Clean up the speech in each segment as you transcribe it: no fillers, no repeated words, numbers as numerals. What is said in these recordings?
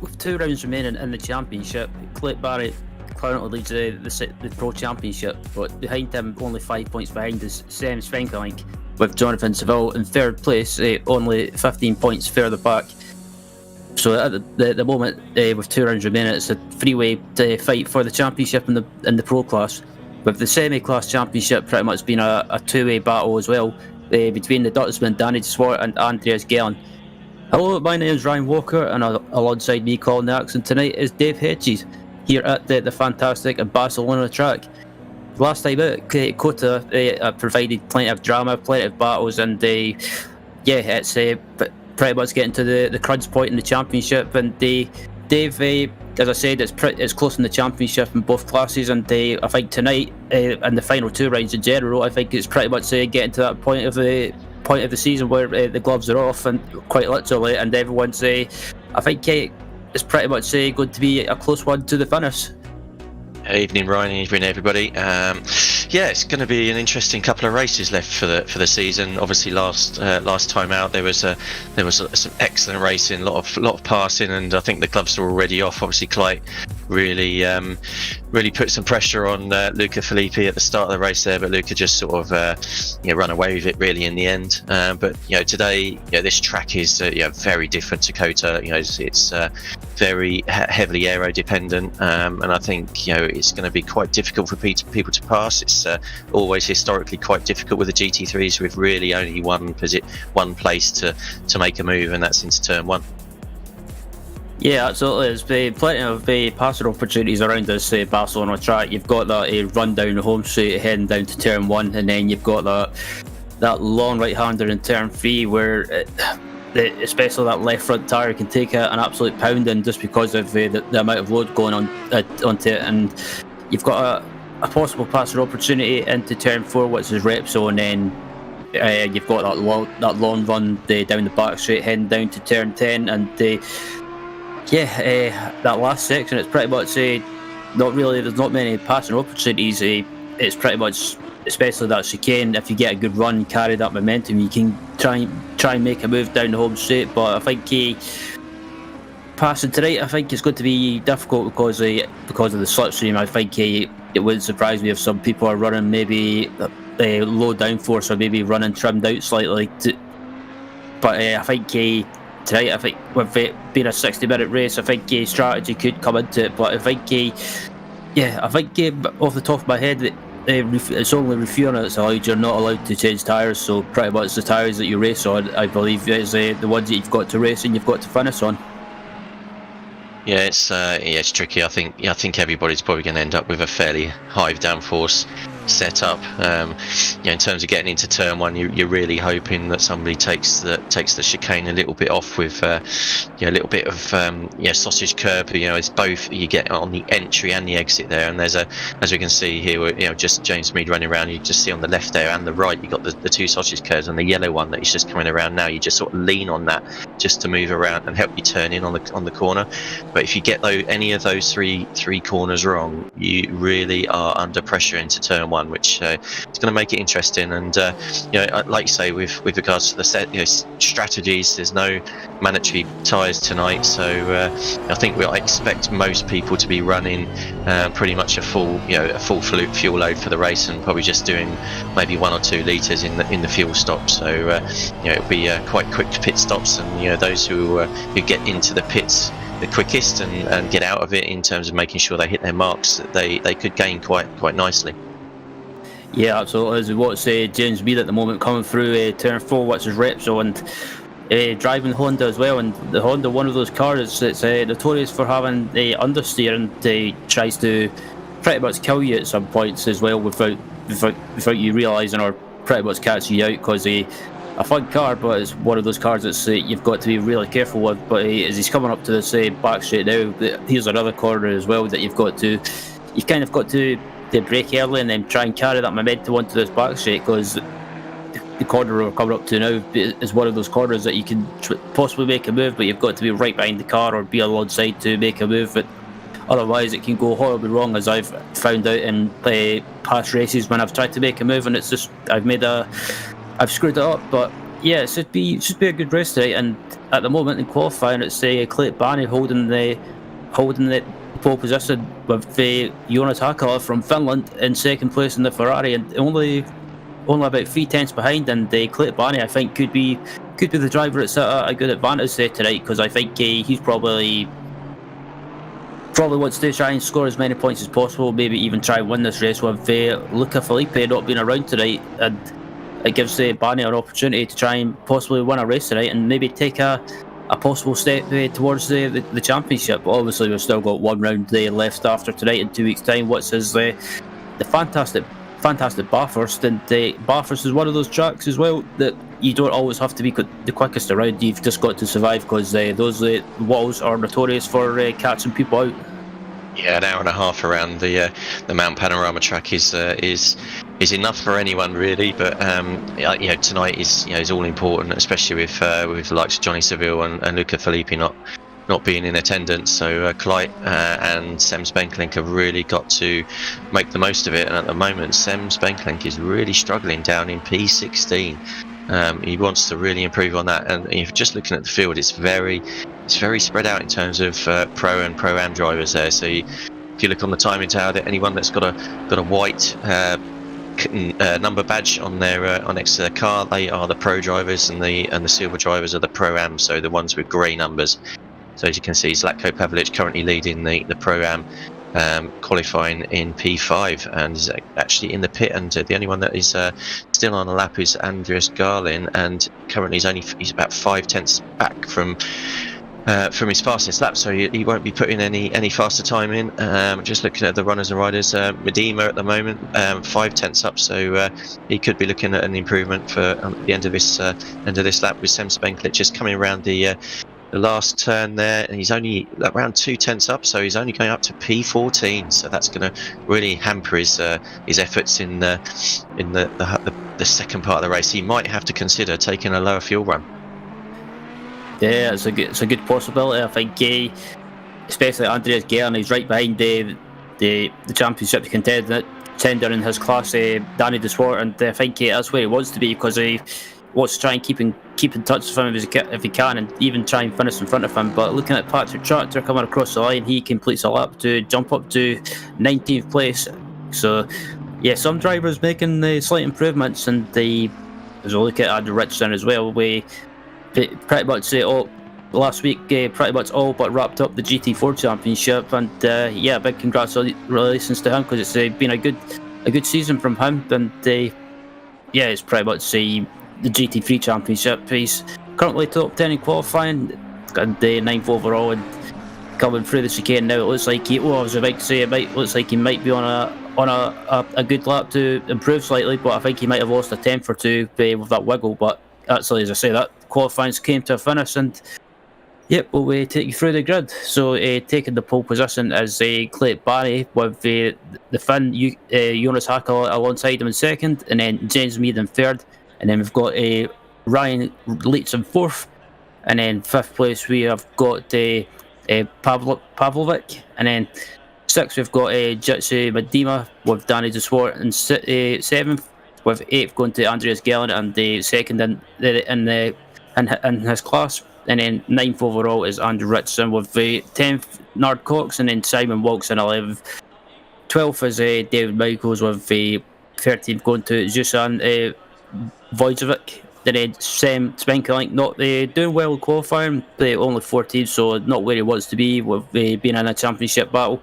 with 2 rounds remaining in the championship, Clint Barrett currently leads the Pro Championship, but behind him, only 5 points behind, is Sam Svenkelink, with Jonathan Seville in third place, only 15 points further back. So at the moment, with 2 rounds remaining, it's a three-way fight for the championship in the Pro class, with the semi-class championship pretty much being a two-way battle as well, between the Dutchman Danny Swart and Andreas Glen. Hello, my name is Ryan Walker, and alongside me calling the action tonight is Dave Hedges, here at the fantastic Barcelona track. Last time out, Cota provided plenty of drama, plenty of battles, and it's pretty much getting to the crunch point in the championship. And Dave, as I said, it's close in the championship in both classes, and I think tonight, and the final 2 rounds in general, I think it's pretty much getting to that point of the season where the gloves are off, and quite literally, and everyone's I think it's pretty much going to be a close one to the finish. Evening, Ryan. Evening, everybody. It's going to be an interesting couple of races left for the season. Obviously, last time out there was some excellent racing, a lot of passing, and I think the gloves are already off. Obviously, Clyde really put some pressure on Luca Filippi at the start of the race there, but Luca just sort of run away with it really in the end. But today, this track is very different to Cota. It's very heavily aero dependent, and I think it's going to be quite difficult for people to pass. It's always historically quite difficult with the GT3s, with really only one place to make a move, and that's into turn 1. Yeah, absolutely. There's been plenty of passing opportunities around this Barcelona track. You've got that run down the home straight heading down to turn 1, and then you've got that long right-hander in turn 3 where especially that left front tyre can take an absolute pounding just because of the amount of load going onto it. And you've got a possible passing opportunity into turn 4, which is Repsol, and then you've got that long run down the back straight heading down to turn 10, and that last section, it's pretty much there's not many passing opportunities. It's pretty much, especially that chicane, if you get a good run, carry that momentum, you can try and make a move down the home straight. But I think passing tonight, I think it's going to be difficult because of the slipstream. I think it wouldn't surprise me if some people are running maybe low downforce, or maybe running trimmed out slightly. But I think tonight, I think with it being a 60-minute race, I think strategy could come into it. But I think off the top of my head, it's only refueling that's allowed. You're not allowed to change tyres, so pretty much the tyres that you race on, I believe, is the ones that you've got to race and you've got to finish on. Yeah, it's tricky. I think everybody's probably going to end up with a fairly high downforce setup. In terms of getting into turn 1, you're really hoping that somebody takes the chicane a little bit off with a little bit of sausage curb. It's both, you get on the entry and the exit there, and there's as we can see here, just James Mead running around. You just see on the left there and the right, you got the 2 sausage curbs, and the yellow one that is just coming around now. You just sort of lean on that just to move around and help you turn in on the corner. But if you get any of those three corners wrong, you really are under pressure into turn 1, which is going to make it interesting. And like you say, with regards to the strategies, there's no mandatory tyres tonight, so I think I expect most people to be running pretty much a full fuel load for the race, and probably just doing maybe 1 or 2 litres in the fuel stop. So it'll be quite quick pit stops, and those who get into the pits the quickest and get out of it in terms of making sure they hit their marks, they could gain quite nicely. Yeah, absolutely. As we watch James Mead at the moment coming through turn 4, which is Repsol, and driving Honda as well. And the Honda, one of those cars that's notorious for having understeer, and tries to pretty much kill you at some points as well without you realising, or pretty much catch you out, because a fun car, but it's one of those cars that's you've got to be really careful with. But as he's coming up to this back straight now, here's another corner as well that you've kind of got to brake early and then try and carry that momentum onto this back straight, because the corner we're coming up to now is one of those corners that you can possibly make a move, but you've got to be right behind the car or be alongside to make a move. But otherwise it can go horribly wrong, as I've found out in past races when I've tried to make a move, and it's just I've screwed it up. But yeah, it should be a good race today. And at the moment in qualifying, it's Clint Barney holding the pole position with Jonas Hakala from Finland in second place in the Ferrari, and only about 3 tenths behind. And Clint Barney, I think, could be the driver that's at a good advantage there tonight, because I think he's probably wants to try and score as many points as possible, maybe even try and win this race with Luca Filippi not being around tonight, and it gives Barney an opportunity to try and possibly win a race tonight and maybe take a possible step towards the championship. But obviously we've still got one round left after tonight in 2 weeks' time, which is the fantastic Bathurst. And Bathurst is one of those tracks as well that you don't always have to be the quickest around. You've just got to survive, because those walls are notorious for catching people out. Yeah, an hour and a half around the Mount Panorama track is enough for anyone really, but tonight is all important, especially with the likes of Johnny Seville and Luca Filippi not being in attendance. So Clyde and Sems Benklink have really got to make the most of it, and at the moment Sems Benklink is really struggling down in P16. He wants to really improve on that, and if just looking at the field, it's very spread out in terms of pro and pro-am drivers there. So if you look on the timing tower, anyone that's got a white number badge on their next to their car, they are the pro drivers, and the silver drivers are the pro-am, so the ones with grey numbers. So as you can see, Zlatko Pavlic currently leading the pro-am, qualifying in P5, and is actually in the pit, and the only one that is still on a lap is Andreas Garlin, and currently he's about 5 tenths back from his fastest lap, so he won't be putting any faster time in. Just looking at the runners and riders, Medema at the moment 5 tenths up, so he could be looking at an improvement for the end of this lap, with Sem Spenklich just coming around the last turn there, and he's only around 2 tenths up, so he's only going up to P14. So that's going to really hamper his efforts in the second part of the race. He might have to consider taking a lower fuel run. Yeah, it's a good possibility. I think, especially Andreas Gern, he's right behind the championship contender in his class, Danny Deswart, and I think that's where he wants to be, because he wants to try and keep in touch with him if he can, and even try and finish in front of him. But looking at Patrick Tractor coming across the line, he completes a lap to jump up to 19th place. So yeah, some drivers making slight improvements, and as we look at Andrew Richardson as well, we pretty much last week pretty much all but wrapped up the GT4 championship, and big congratulations to him, because it's been a good season from him, and it's pretty much the GT3 championship. He's currently top 10 in qualifying and 9th overall, and coming through the chicane now, it looks like he looks like he might be on a good lap to improve slightly, but I think he might have lost a tenth or two with that wiggle. But actually, as I say, that qualifying came to a finish, and we'll take you through the grid. So taking the pole position is Clint Barry, with the Finn Jonas Hakala alongside him in second, and then James Mead in third. And then we've got Ryan Leitz in fourth, and then fifth place we have got Pavlovic, and then sixth we've got Jitsu Medema with Danny Deswart in seventh, with eighth going to Andreas Gellin, and the second in his class, and then ninth overall is Andrew Richardson, with the 10th Nard Cox, and then Simon Wilkes in 11th. 12th is David Michaels, with the 13th going to Zuzan Vojcevic. Then Sam Spenkelink not doing well in qualifying, only 14th, so not where he wants to be with being in a championship battle.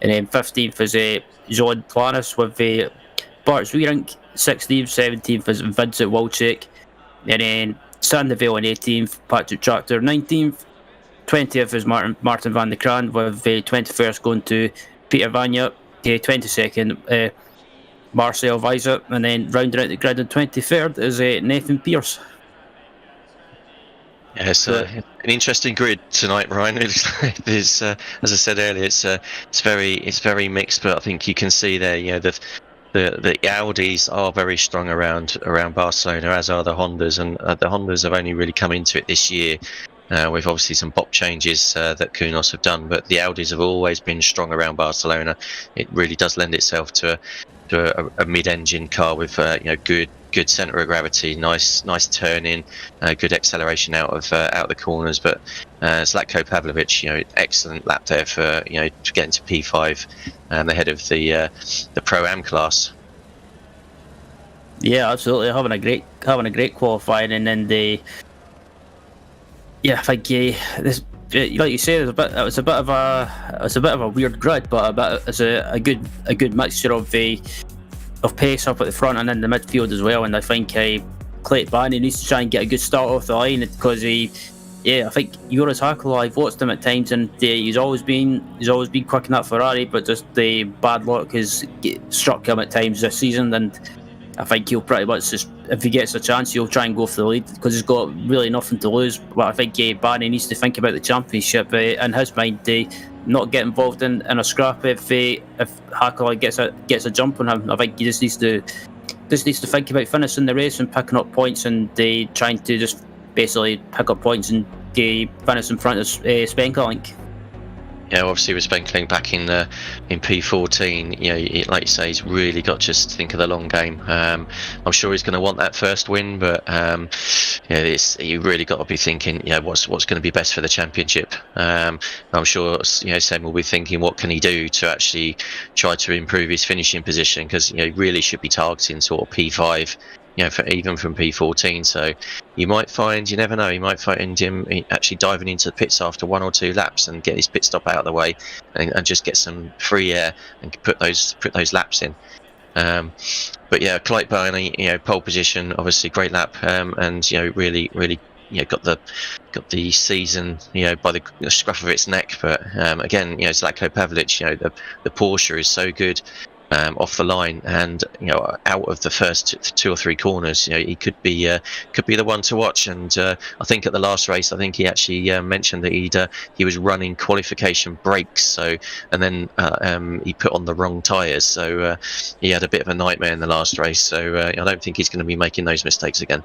And then 15th is John Planis, with Bart Zwierink. 16th, 17th is Vincent Walchik. And then Sandeville in 18th, Patrick Tractor 19th. 20th is Martin van der Kraan, with 21st going to Peter Vanya. 22nd Marcel Weiser, and then rounding out the grid on 23rd is Nathan Pierce. Yeah, it's an interesting grid tonight, Ryan. As I said earlier, it's very mixed, but I think you can see there, the Audis are very strong around Barcelona, as are the Hondas, and the Hondas have only really come into it this year. With obviously some BOP changes that Kunos have done, but the Audis have always been strong around Barcelona. It really does lend itself to a mid-engine car with good good centre of gravity, nice turning, good acceleration out of the corners. But Zlatko Pavlovic, excellent lap there for to get into P5 ahead of the Pro-Am class. Yeah, absolutely, having a great qualifying, and then I think this, like you say, it was a bit of a weird grid, but it's a good mixture of pace up at the front and in the midfield as well. And I think Clayton Barney needs to try and get a good start off the line, because I think Joris Hakala, I've watched him at times, and he's always been quick in that Ferrari, but just the bad luck has struck him at times this season. And I think he'll pretty much just, if he gets a chance, he'll try and go for the lead, because he's got really nothing to lose. But I think Barney needs to think about the championship in his mind, not get involved in a scrap if Hakala gets a jump on him. I think he just needs to think about finishing the race and picking up points, and trying to just basically pick up points and finish in front of Spenkelink. Yeah, obviously with Spenkelink back in P14, like you say, he's really got to just think of the long game. I'm sure he's going to want that first win, but you really got to be thinking, what's going to be best for the championship. I'm sure Sam will be thinking, what can he do to actually try to improve his finishing position, because he really should be targeting sort of P5. Even from P14, so you never know, you might find him actually diving into the pits after 1 or 2 laps and get his pit stop out of the way, and just get some free air and put those laps in. But Clayton Barney, pole position, obviously great lap, and really got the season by the scruff of its neck. But again, Zlatko Pavlovic, the Porsche is so good. Off the line, and out of the first 2 or 3 corners, he could be the one to watch. And I think at the last race, I think he actually mentioned that he was running qualification brakes, and then he put on the wrong tyres, so he had a bit of a nightmare in the last race. So I don't think he's going to be making those mistakes again.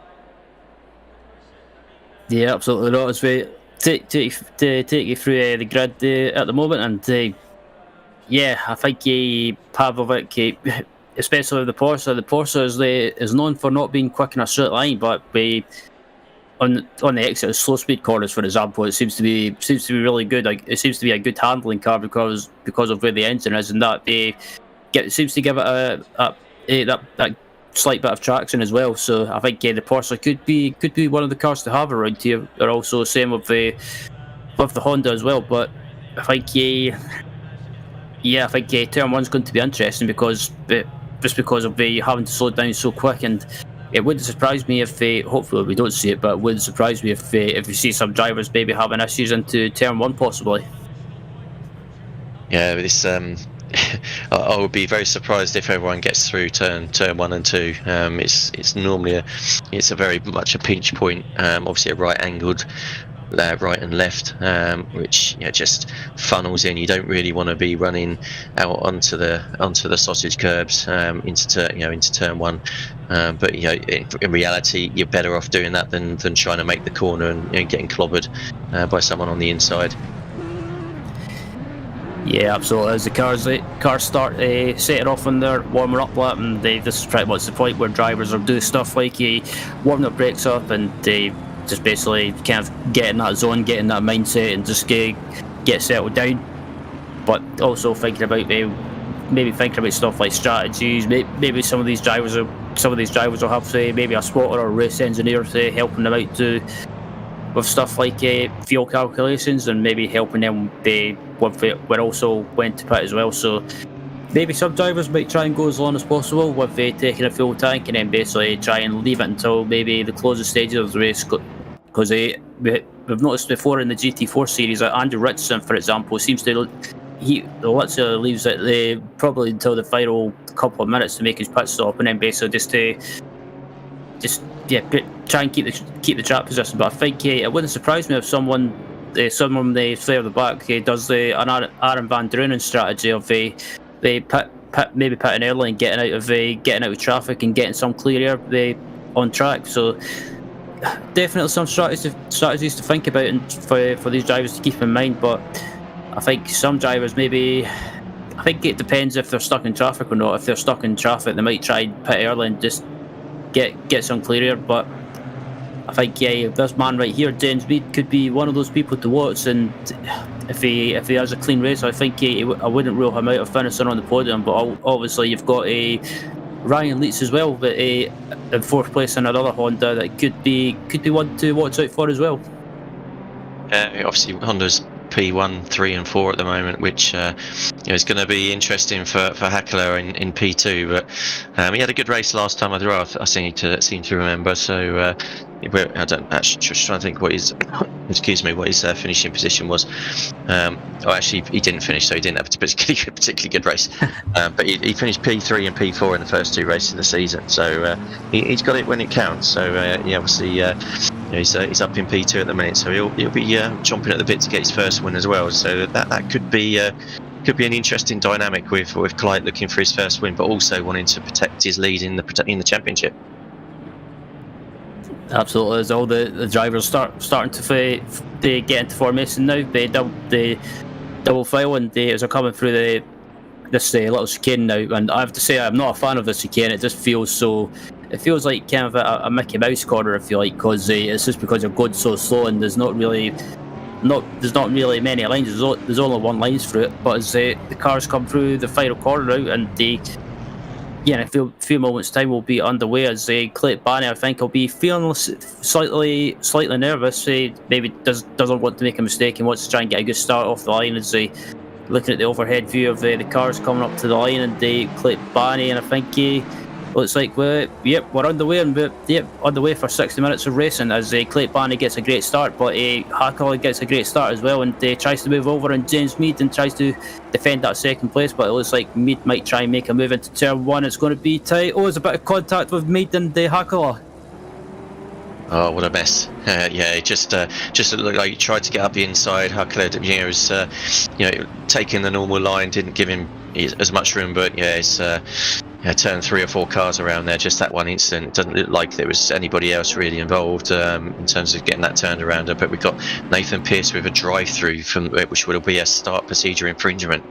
Yeah, absolutely not. It's very take you through the grid at the moment, and I think Pavlovic, especially with the Porsche is known for not being quick in a straight line, but on the exit of slow speed corners, for example, it seems to be really good. Like, it seems to be a good handling car because of where the engine is, and that seems to give it that slight bit of traction as well. So I think the Porsche could be one of the cars to have around here. They're also same with the Honda as well, but I think I think turn 1's going to be interesting because of having to slow down so quick, and it wouldn't surprise me if hopefully we don't see it, but it wouldn't surprise me if we see some drivers maybe having issues into turn 1 possibly. Yeah, this I would be very surprised if everyone gets through turn 1 and 2. It's normally it's a very much a pinch point, obviously a right angled right and left, which just funnels in. You don't really want to be running out onto the sausage curbs into turn 1, but in reality you're better off doing that than trying to make the corner and getting clobbered by someone on the inside. Yeah, absolutely. As the cars start setting off on their warming up lap, and this is pretty much the point where drivers are doing stuff like warming their brakes up, and just basically kind of get in that zone, get in that mindset, and just get settled down. But also thinking about stuff like strategies. Maybe some of these drivers will have maybe a spotter or a race engineer helping them out with stuff like fuel calculations, and maybe helping them with also when to pit as well. So maybe some drivers might try and go as long as possible with taking a full tank, and then basically try and leave it until maybe the closing stages of the race. Because we've noticed before in the GT4 series, Andrew Richardson, for example, seems to he literally leaves it probably until the final couple of minutes to make his pit stop, and then basically try and keep the track position. But I think it wouldn't surprise me if someone further the back does an Aaron Van Drunen strategy of maybe pitting early and getting out of traffic and getting some clear air on track. So definitely some strategies to think about and for these drivers to keep in mind. But I think some drivers I think it depends if they're stuck in traffic or not. If they're stuck in traffic, they might try and pit early and just get some clear here. But I think this man right here, James Mead, could be one of those people to watch. And if he has a clean race, I think I wouldn't rule him out of finishing on the podium. But obviously you've got Ryan Leitz as well, but in fourth place in another Honda that could be one to watch out for as well. Obviously Honda's P1, 3 and 4 at the moment, which is going to be interesting for Hackler in P2. But he had a good race last time. I seem to remember. So I don't actually just trying to think what his what his finishing position was. Actually he didn't finish, so he didn't have a particularly good race. But he finished P3 and P4 in the first 2 races of the season. So he's got it when it counts. So obviously. He's up in P2 at the minute, so he'll be chomping at the bit to get his first win as well. So that could be an interesting dynamic with Clyde looking for his first win, but also wanting to protect his lead in the championship. Absolutely, as all the drivers starting to get into formation now. They double file, and as they're coming through this little chicane now. And I have to say, I'm not a fan of the chicane. It just feels so. It feels like kind of a Mickey Mouse corner, if you like, because it's just because you're going so slow, and there's not really many lines. There's only one line through it. But as the cars come through the final corner out, and in a few moments' time we'll be underway, as Clayton Barney, I think, will be feeling slightly nervous. Maybe doesn't want to make a mistake and wants to try and get a good start off the line, as looking at the overhead view of the cars coming up to the line, and Clayton Barney, and I think looks like we're underway, and we're underway for 60 minutes of racing, as Clayton Barney gets a great start, but Hackler gets a great start as well, and tries to move over on James Mead and tries to defend that second place, but it looks like Mead might try and make a move into turn 1. It's going to be tight. There's a bit of contact with Mead and Hackler. Oh, what a mess! It just looked like he tried to get up the inside. Hackler, was taking the normal line, didn't give him as much room, but it's. Turned 3 or 4 cars around there, just that one incident. It doesn't look like there was anybody else really involved in terms of getting that turned around. But we've got Nathan Pearce with a drive-through, which would be a start procedure infringement.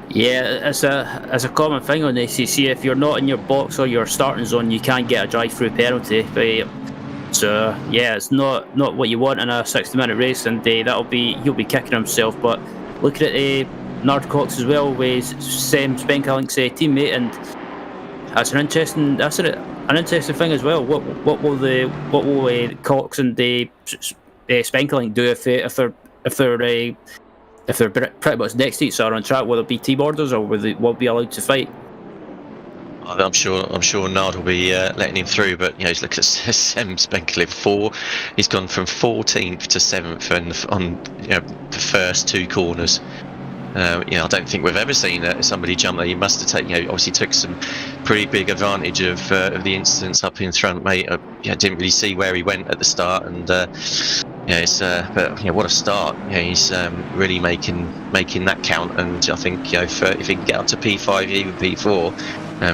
Yeah, it's a common thing on the ACC. If you're not in your box or your starting zone, you can get a drive-through penalty. So it's not what you want in a 60-minute race, and he'll be kicking himself. But looking at Nard Cox as well, with Sam Spenkelink's teammate, and that's an interesting thing as well. What will Cox and Spenkelink do if they're pretty much next to each other on track? Will there be team orders, or will they be allowed to fight? I'm sure Nard will be letting him through, but look at Sam Spenkelink 4. He's gone from 14th to 7th on the first 2 corners. I don't think we've ever seen somebody jump there. He must have taken, obviously took some pretty big advantage of the incidents up in front, mate. Didn't really see where he went at the start, and but what a start! He's really making that count, and I think if he can get up to P5, even P4,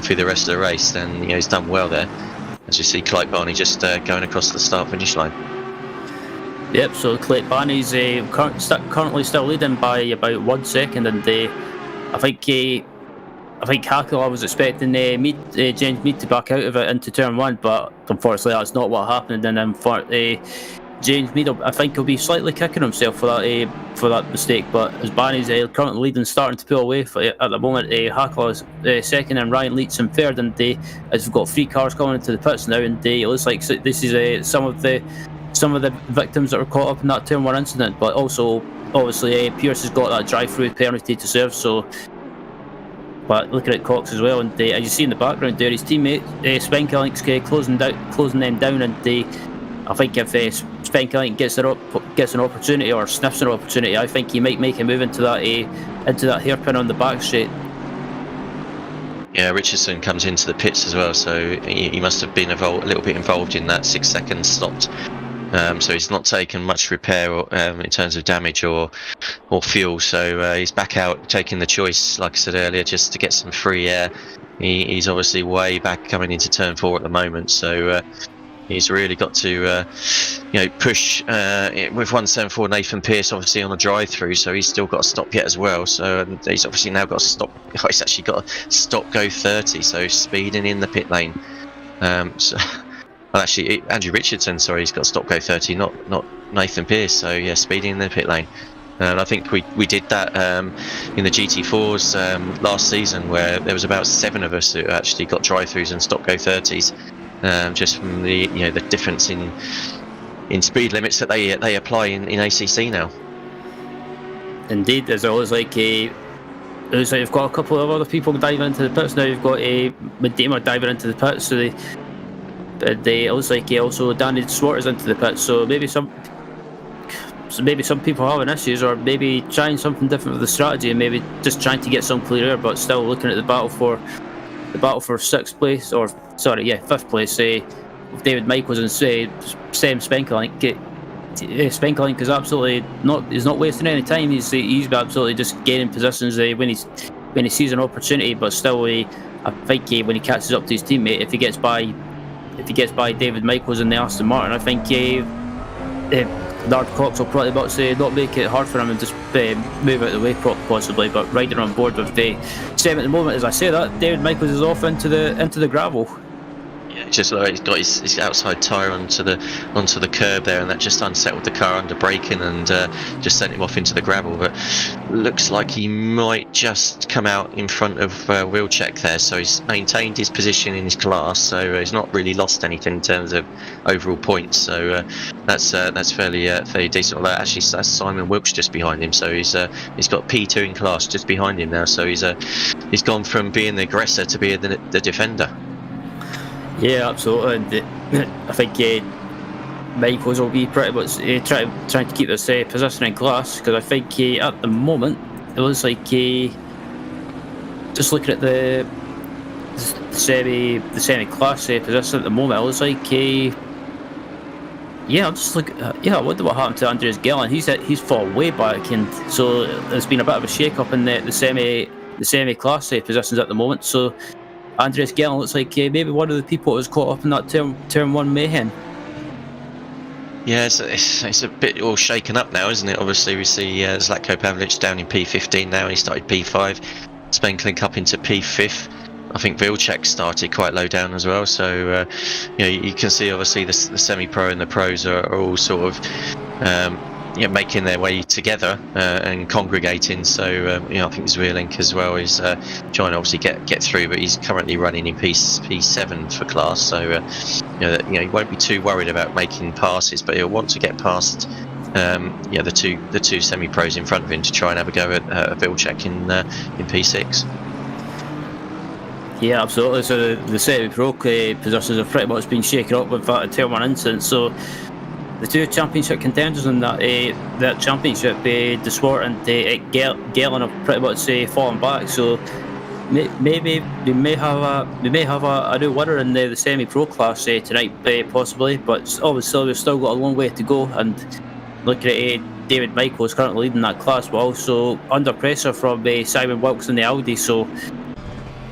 through the rest of the race, then he's done well there. As you see, Clyde Barney just going across the start-finish line. Yep, so Clayton Barney's currently still leading by about 1 second, and I think Hackler was expecting James Mead to back out of it into turn 1, but unfortunately that's not what happened. And then James Mead, I think, will be slightly kicking himself for that mistake. But as Barney's currently leading, starting to pull away at the moment, Hackler's second and Ryan Leitz in third, and as we've got 3 cars coming into the pits now, and it looks like this is some of the victims that were caught up in that turn 1 incident. But also, obviously, Pearce has got that drive-through penalty to serve. So, but looking at Cox as well, and as you see in the background there, his teammate Spenkelink's closing them down, and I think if Spenkelink gets an opportunity or sniffs an opportunity, I think he might make a move into that hairpin on the back straight. Yeah, Richardson comes into the pits as well, so he must have been a little bit involved in that 6 seconds stopped. So he's not taken much repair in terms of damage or fuel. So he's back out taking the choice, like I said earlier, just to get some free air. He's obviously way back coming into turn 4 at the moment. So he's really got to push with 174 Nathan Pearce obviously on a drive through, so he's still got a stop yet as well. So he's obviously now got a stop. He's actually got a stop go 30, so speeding in the pit lane. So, well, actually, Andrew Richardson, sorry, he's got stop go 30, not Nathan Pearce. So yeah, speeding in the pit lane. And I think we did that in the GT4s last season, where there was about 7 of us who actually got drive-throughs and stop go 30s, just from the the difference in speed limits that they apply in ACC now. Indeed, there's always like a. It looks like you've got a couple of other people diving into the pits now. You've got a Medema diving into the pits, so it looks like also Danny Swartz into the pits. So maybe some people are having issues, or maybe trying something different with the strategy, and maybe just trying to get some clear air, but still looking at the battle for 6th place, or sorry, 5th place. Say with David Michaels and say Sam Spenkelink. Spenkelink is absolutely not wasting any time. He's absolutely just gaining positions when he sees an opportunity. But still, I think when he catches up to his teammate, if he gets by David Michaels in the Aston Martin, I think Lard Cox will probably not make it hard for him and just move out of the way possibly. But riding on board with the Sept at the moment, as I say that, David Michaels is off into the gravel. Just like he's got his outside tyre onto the curb there, and that just unsettled the car under braking and just sent him off into the gravel. But looks like he might just come out in front of Wilczek there, so he's maintained his position in his class, so he's not really lost anything in terms of overall points. So that's fairly decent. Although actually that's Simon Wilkes just behind him, so he's got P2 in class just behind him now. So he's gone from being the aggressor to being the defender. Yeah, absolutely. And I think Michaels will be pretty much trying to keep this position in class, because I think at the moment it looks like just looking at the semi class position at the moment, it looks like I'm just looking. I wonder what happened to Andreas Glen. He's fallen way back, and so there's been a bit of a shake up in the semi class positions at the moment. So Andreas Glen looks like maybe one of the people that was caught up in that turn 1 mayhem. Yeah, it's a bit all shaken up now, isn't it? Obviously, we see Zlatko Pavlic down in P15 now. He started P5. Spenkelink up into P5. I think Wilczek started quite low down as well. So you can see obviously the semi-pro and the pros are all sort of making their way together and congregating. So I think Zwierlink as well is trying to obviously get through, but he's currently running in P7 for class. So he won't be too worried about making passes, but he'll want to get past the two semi-pros in front of him to try and have a go at Wilczek in P6. Yeah, absolutely. So the semi-pro positions have pretty much been shaken up with that turn 1 incident. So the two championship contenders in that championship, De Swart and Gelen, have pretty much fallen back. So maybe we may have a new winner in the semi-pro class tonight, possibly. But obviously we've still got a long way to go. And looking at David Michaels currently leading that class, but also under pressure from Simon Wilkes in the Audi. So,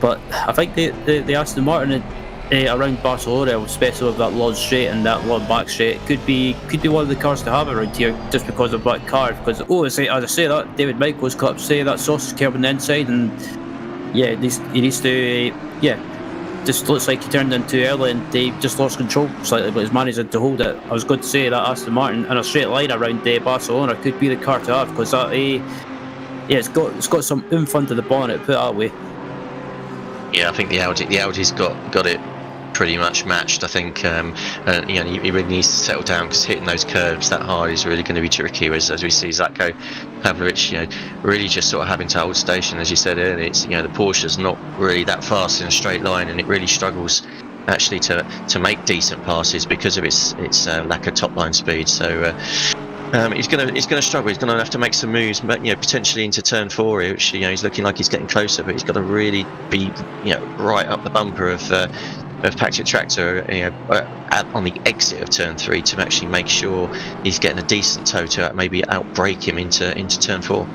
but I think the Aston Martin around Barcelona, especially with that long straight and that long back straight, could be one of the cars to have around here, just because of that car. Because as I say that, David Michaels got up to that sausage curb on the inside, and he needs to just looks like he turned in too early and he just lost control slightly, but he's managed to hold it. I was going to say that Aston Martin in a straight line around Barcelona could be the car to have, because that it's got some oomph under the bonnet, put it that way. Yeah, I think the Audi's got it pretty much matched. I think he really needs to settle down, because hitting those curves that hard is really going to be tricky. As we see Zlatko Pavlovic, really just sort of having to hold station, as you said earlier. It's the Porsche's not really that fast in a straight line, and it really struggles actually to make decent passes because of its lack of top line speed. So he's going to struggle. He's going to have to make some moves, potentially into turn 4 here, which he's looking like he's getting closer, but he's got to really be right up the bumper of Patrick Tractor on the exit of turn 3 to actually make sure he's getting a decent toe to maybe outbrake him into turn 4.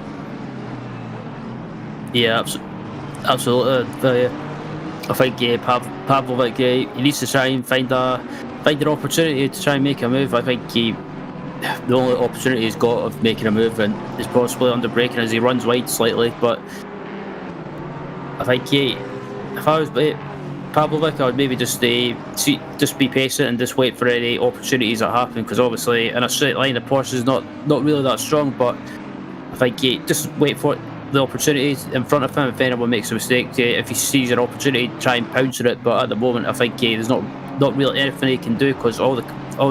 Yeah, absolutely. I think Pavlovic he needs to try and find an opportunity to try and make a move. I think the only opportunity he's got of making a move and is possibly under braking as he runs wide slightly. But I think if I was Pavlovic, I would maybe just be patient and just wait for any opportunities that happen, because obviously in a straight line the Porsche is not really that strong, but I think just wait for the opportunities in front of him. If anyone makes a mistake, if he sees an opportunity, try and pounce at it. But at the moment, I think there's not really anything he can do, because all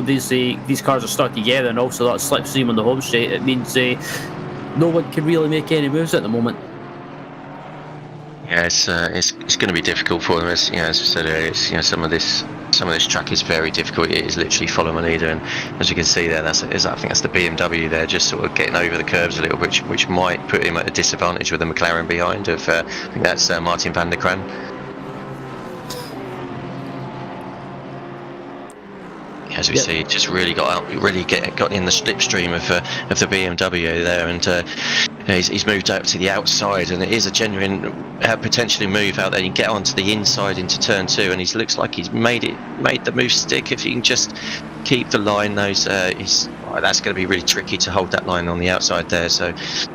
these cars are stuck together, and also that slipstream on the home straight. It means no one can really make any moves at the moment. Yeah, it's going to be difficult for them. As we said earlier, some of this track is very difficult. It is literally follow my leader, and as you can see there, I think that's the BMW there, just sort of getting over the curves a little, which might put him at a disadvantage with the McLaren behind. I think that's Martin van der Kraan. As we see, just really got in the slipstream of the BMW there, and he's moved out to the outside, and it is a genuine potentially move out there. You get onto the inside into turn 2, and he looks like he's made the move stick. If he can just keep the line, that's going to be really tricky to hold that line on the outside there. So,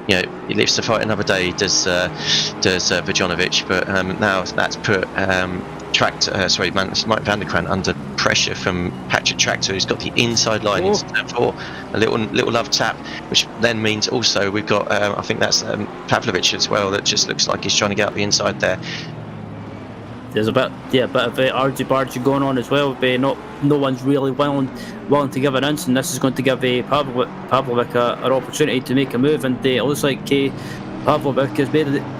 he lives to fight another day. Does Vujanovic, but now that's put Mike van der Kraan under pressure from Patrick Tractor, who's got the inside line into turn 4. A little love tap, which then means also we've got I think that's Pavlovic as well, that just looks like he's trying to get up the inside there. There's a bit of argy-bargy going on as well. No one's really willing to give an inch, and this is going to give Pavlovic an opportunity to make a move, and it looks like Pavlovic has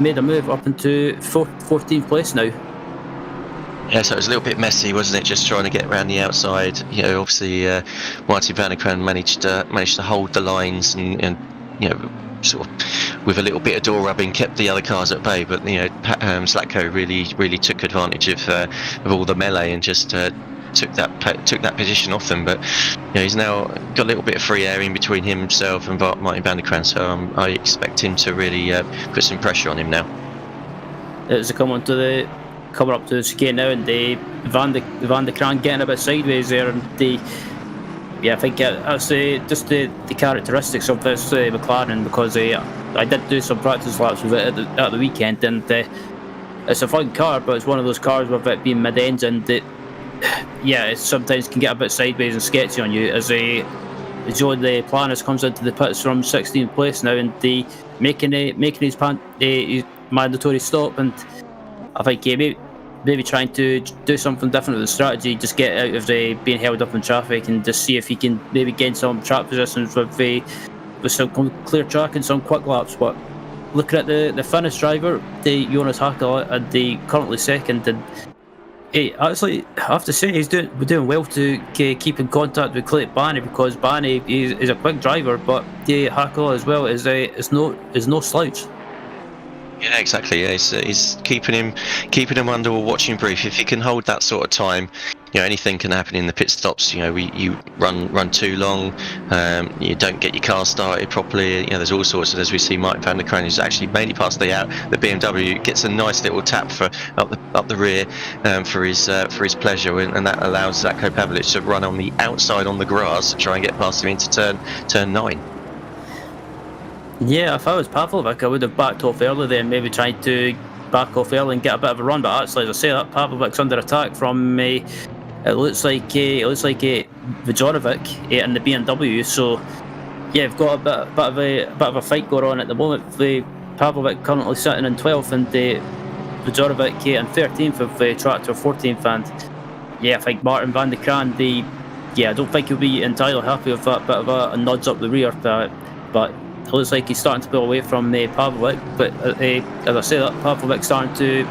made a move up into 14th place now. Yeah, so it was a little bit messy, wasn't it? Just trying to get around the outside. Obviously, Martin van der Kraan managed to hold the lines, and sort of with a little bit of door rubbing, kept the other cars at bay. But Zlatko really took advantage of all the melee and just took that position off them. But he's now got a little bit of free air in between himself and Martin van der Kraan, so I expect him to really put some pressure on him now. It's coming up to the chicane now, and Van der Kraan getting a bit sideways there, and I think that's just the characteristics of this McLaren, because I did do some practice laps with it at the weekend, and it's a fun car, but it's one of those cars with it being mid-engine that it sometimes can get a bit sideways and sketchy on you. As Joe the Planis comes into the pits from 16th place now, and making his mandatory stop, and I think maybe trying to do something different with the strategy, just get out of being held up in traffic, and just see if he can maybe gain some track positions with some clear track and some quick laps. But looking at the Finnish driver, Jonas Hakala, and currently second, and actually I have to say we're doing well to keep in contact with Clayton Barney, because Barney is a quick driver, but Hakala as well is no slouch. Yeah, exactly. Yeah, he's keeping him under a watching brief. If he can hold that sort of time, anything can happen in the pit stops. You run too long, you don't get your car started properly. There's all sorts. And as we see, Martin van der Kraan is actually mainly past the BMW, gets a nice little tap up the rear for his pleasure, and that allows Zlatko Pavlovic to run on the outside on the grass to try and get past him into turn 9. Yeah, if I was Pavlovic, I would have backed off early then, maybe tried to back off early and get a bit of a run. But actually, as I say, that Pavlovic's under attack from it looks like Vujanovic in the BMW. So we've got a bit of a fight going on at the moment. Pavlovic currently sitting in 12th, and Vujanovic in 13th with Tractor 14th, and I think Martin van der Kraan, I don't think he'll be entirely happy with that bit of a nudge up the rear, but it looks like he's starting to pull away from Pavlovic, but as I say, that Pavlovic's starting to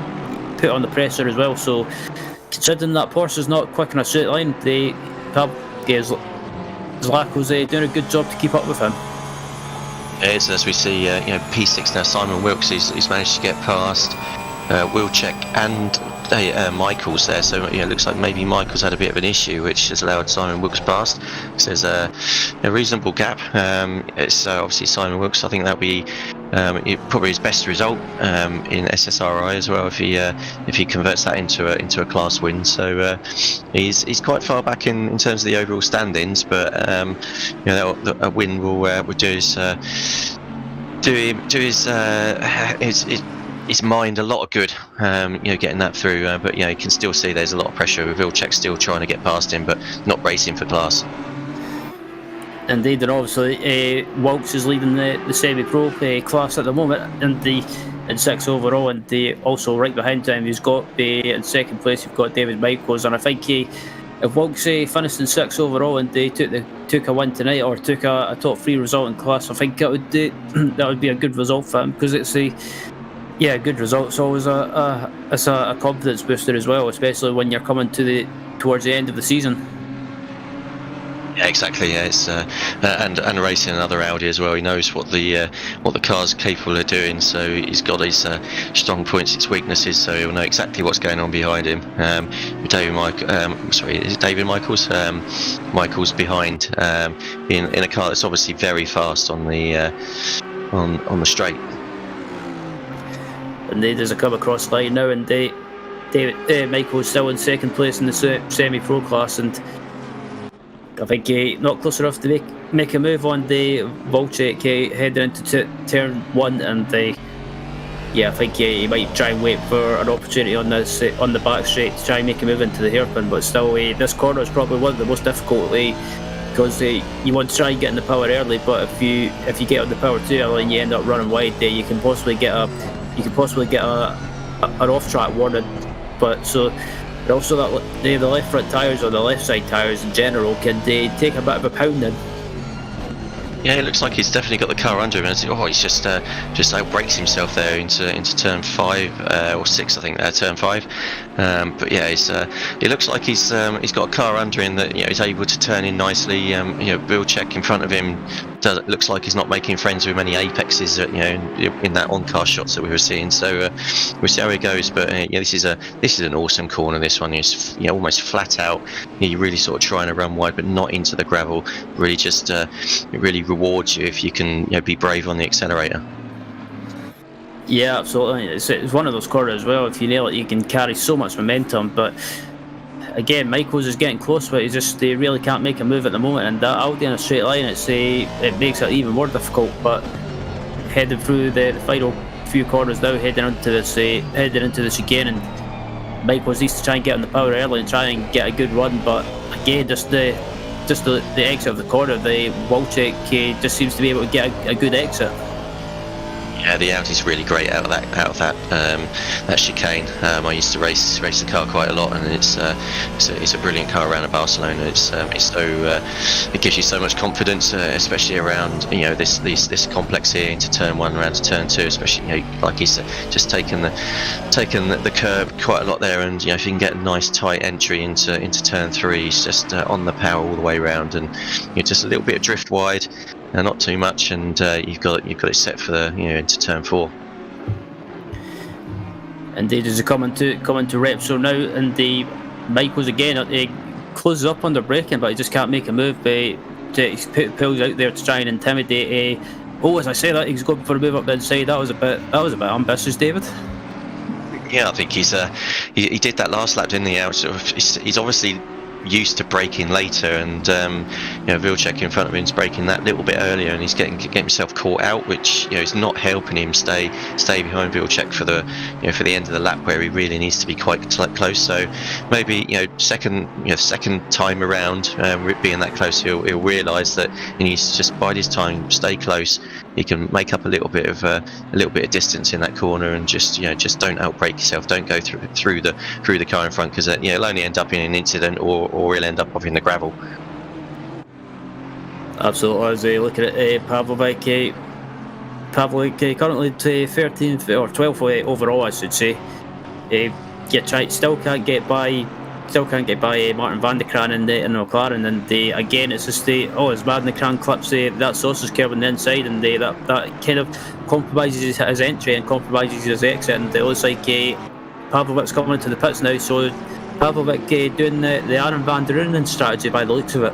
put on the pressure as well. So considering that Porsche is not quick in a straight line, Zlatko's doing a good job to keep up with him. Yeah, so as we see, P6 now, Simon Wilkes, he's managed to get past Wilczek and Michaels there, so it looks like maybe Michaels had a bit of an issue, which has allowed Simon Wilkes past. So there's a reasonable gap. It's obviously Simon Wilkes. I think that'll be probably his best result in SSRi as well, if he converts that into a class win. So he's quite far back in terms of the overall standings, but a win will do his his mind a lot of good, getting that through. But you can still see there's a lot of pressure with Vilcek still trying to get past him, but not racing for class. Indeed, and obviously Wilkes is leading the semi-pro class at the moment, and in 6th overall, and also right behind him, he's got in 2nd place. You've got David Michaels, and I think if Wilkes finished in 6th overall and they took a win tonight, or took a top 3 result in class, I think that would be a good result for him, because it's a good result. It's always a confidence booster as well, especially when you're coming towards the end of the season. Yeah, exactly. Yeah, it's and racing another Audi as well. He knows what the car's capable of doing. So he's got his strong points, its weaknesses. So he'll know exactly what's going on behind him. David Michaels? Michaels behind in a car that's obviously very fast on the straight. And there's a come across line now, and David Michaels still in 2nd place in the semi-pro class, and I think not close enough to make a move on the Vilcek heading into turn 1, and I think he might try and wait for an opportunity on the back straight to try and make a move into the hairpin. But still, this corner is probably one of the most difficult, because you want to try and get in the power early, but if you get on the power too early and you end up running wide, you can possibly get an off-track warning. But also that the left front tyres, or the left side tyres in general, can take a bit of a pounding. Yeah, it looks like he's definitely got the car under him. He's just outbrakes himself there into turn 5 or 6, I think. Turn 5. But yeah, it looks like he's got a car under him that he's able to turn in nicely. Vilcek in front of him looks like he's not making friends with many apexes. In that on-car shots that we were seeing. So we'll see how it goes. But this is an awesome corner. This one is almost flat out. You're really sort of trying to run wide, but not into the gravel. Really just it really rewards you if you can be brave on the accelerator. Yeah, absolutely. It's one of those corners as well. If you nail it, you can carry so much momentum. But again, Michaels is getting close, but they really can't make a move at the moment. And that Audi in a straight line, it makes it even more difficult. But heading through the final few corners now, heading into this again, and Michaels needs to try and get on the power early and try and get a good run. But again, just the exit of the corner, the Vilcek just seems to be able to get a good exit. Yeah, the Audi's really great out of that chicane. I used to race the car quite a lot, and it's a brilliant car around Barcelona. It gives you so much confidence, especially around this complex here into turn 1 around to turn 2, especially like he's just taken the curb quite a lot there, and if you can get a nice tight entry into turn 3, it's just on the power all the way around, and just a little bit of drift wide. Not too much, and you've got it set for the into turn 4. Indeed, as a coming to Repsol now, and the Michaels again, he closes up under braking, but he just can't make a move. He pulls out there to try and intimidate. As I say that, he's going for a move up the inside. That was a bit ambitious, David. Yeah, I think he did that last lap, didn't he? He's obviously used to braking later, and Vilcek in front of him is braking that little bit earlier, and he's getting himself caught out, which is not helping him stay behind Vilcek for the end of the lap, where he really needs to be quite close. So maybe second time around, being that close, he'll realise that he needs to just bide his time, stay close. He can make up a little bit of distance in that corner, and just don't outbrake yourself. Don't go through the car in front, because it'll only end up in an incident, or he'll end up in the gravel. Absolutely. As we look at it, Pavlovic currently 13th or 12th overall, I should say. Still can't get by Martin van der Kraan in McLaren, and again it's just as Van der Kraan clips that sausage curve on the inside, and that kind of compromises his entry and compromises his exit, and it looks like Pavlovic's coming into the pits now, so Pavlovic doing the Aaron van der Runen strategy by the looks of it.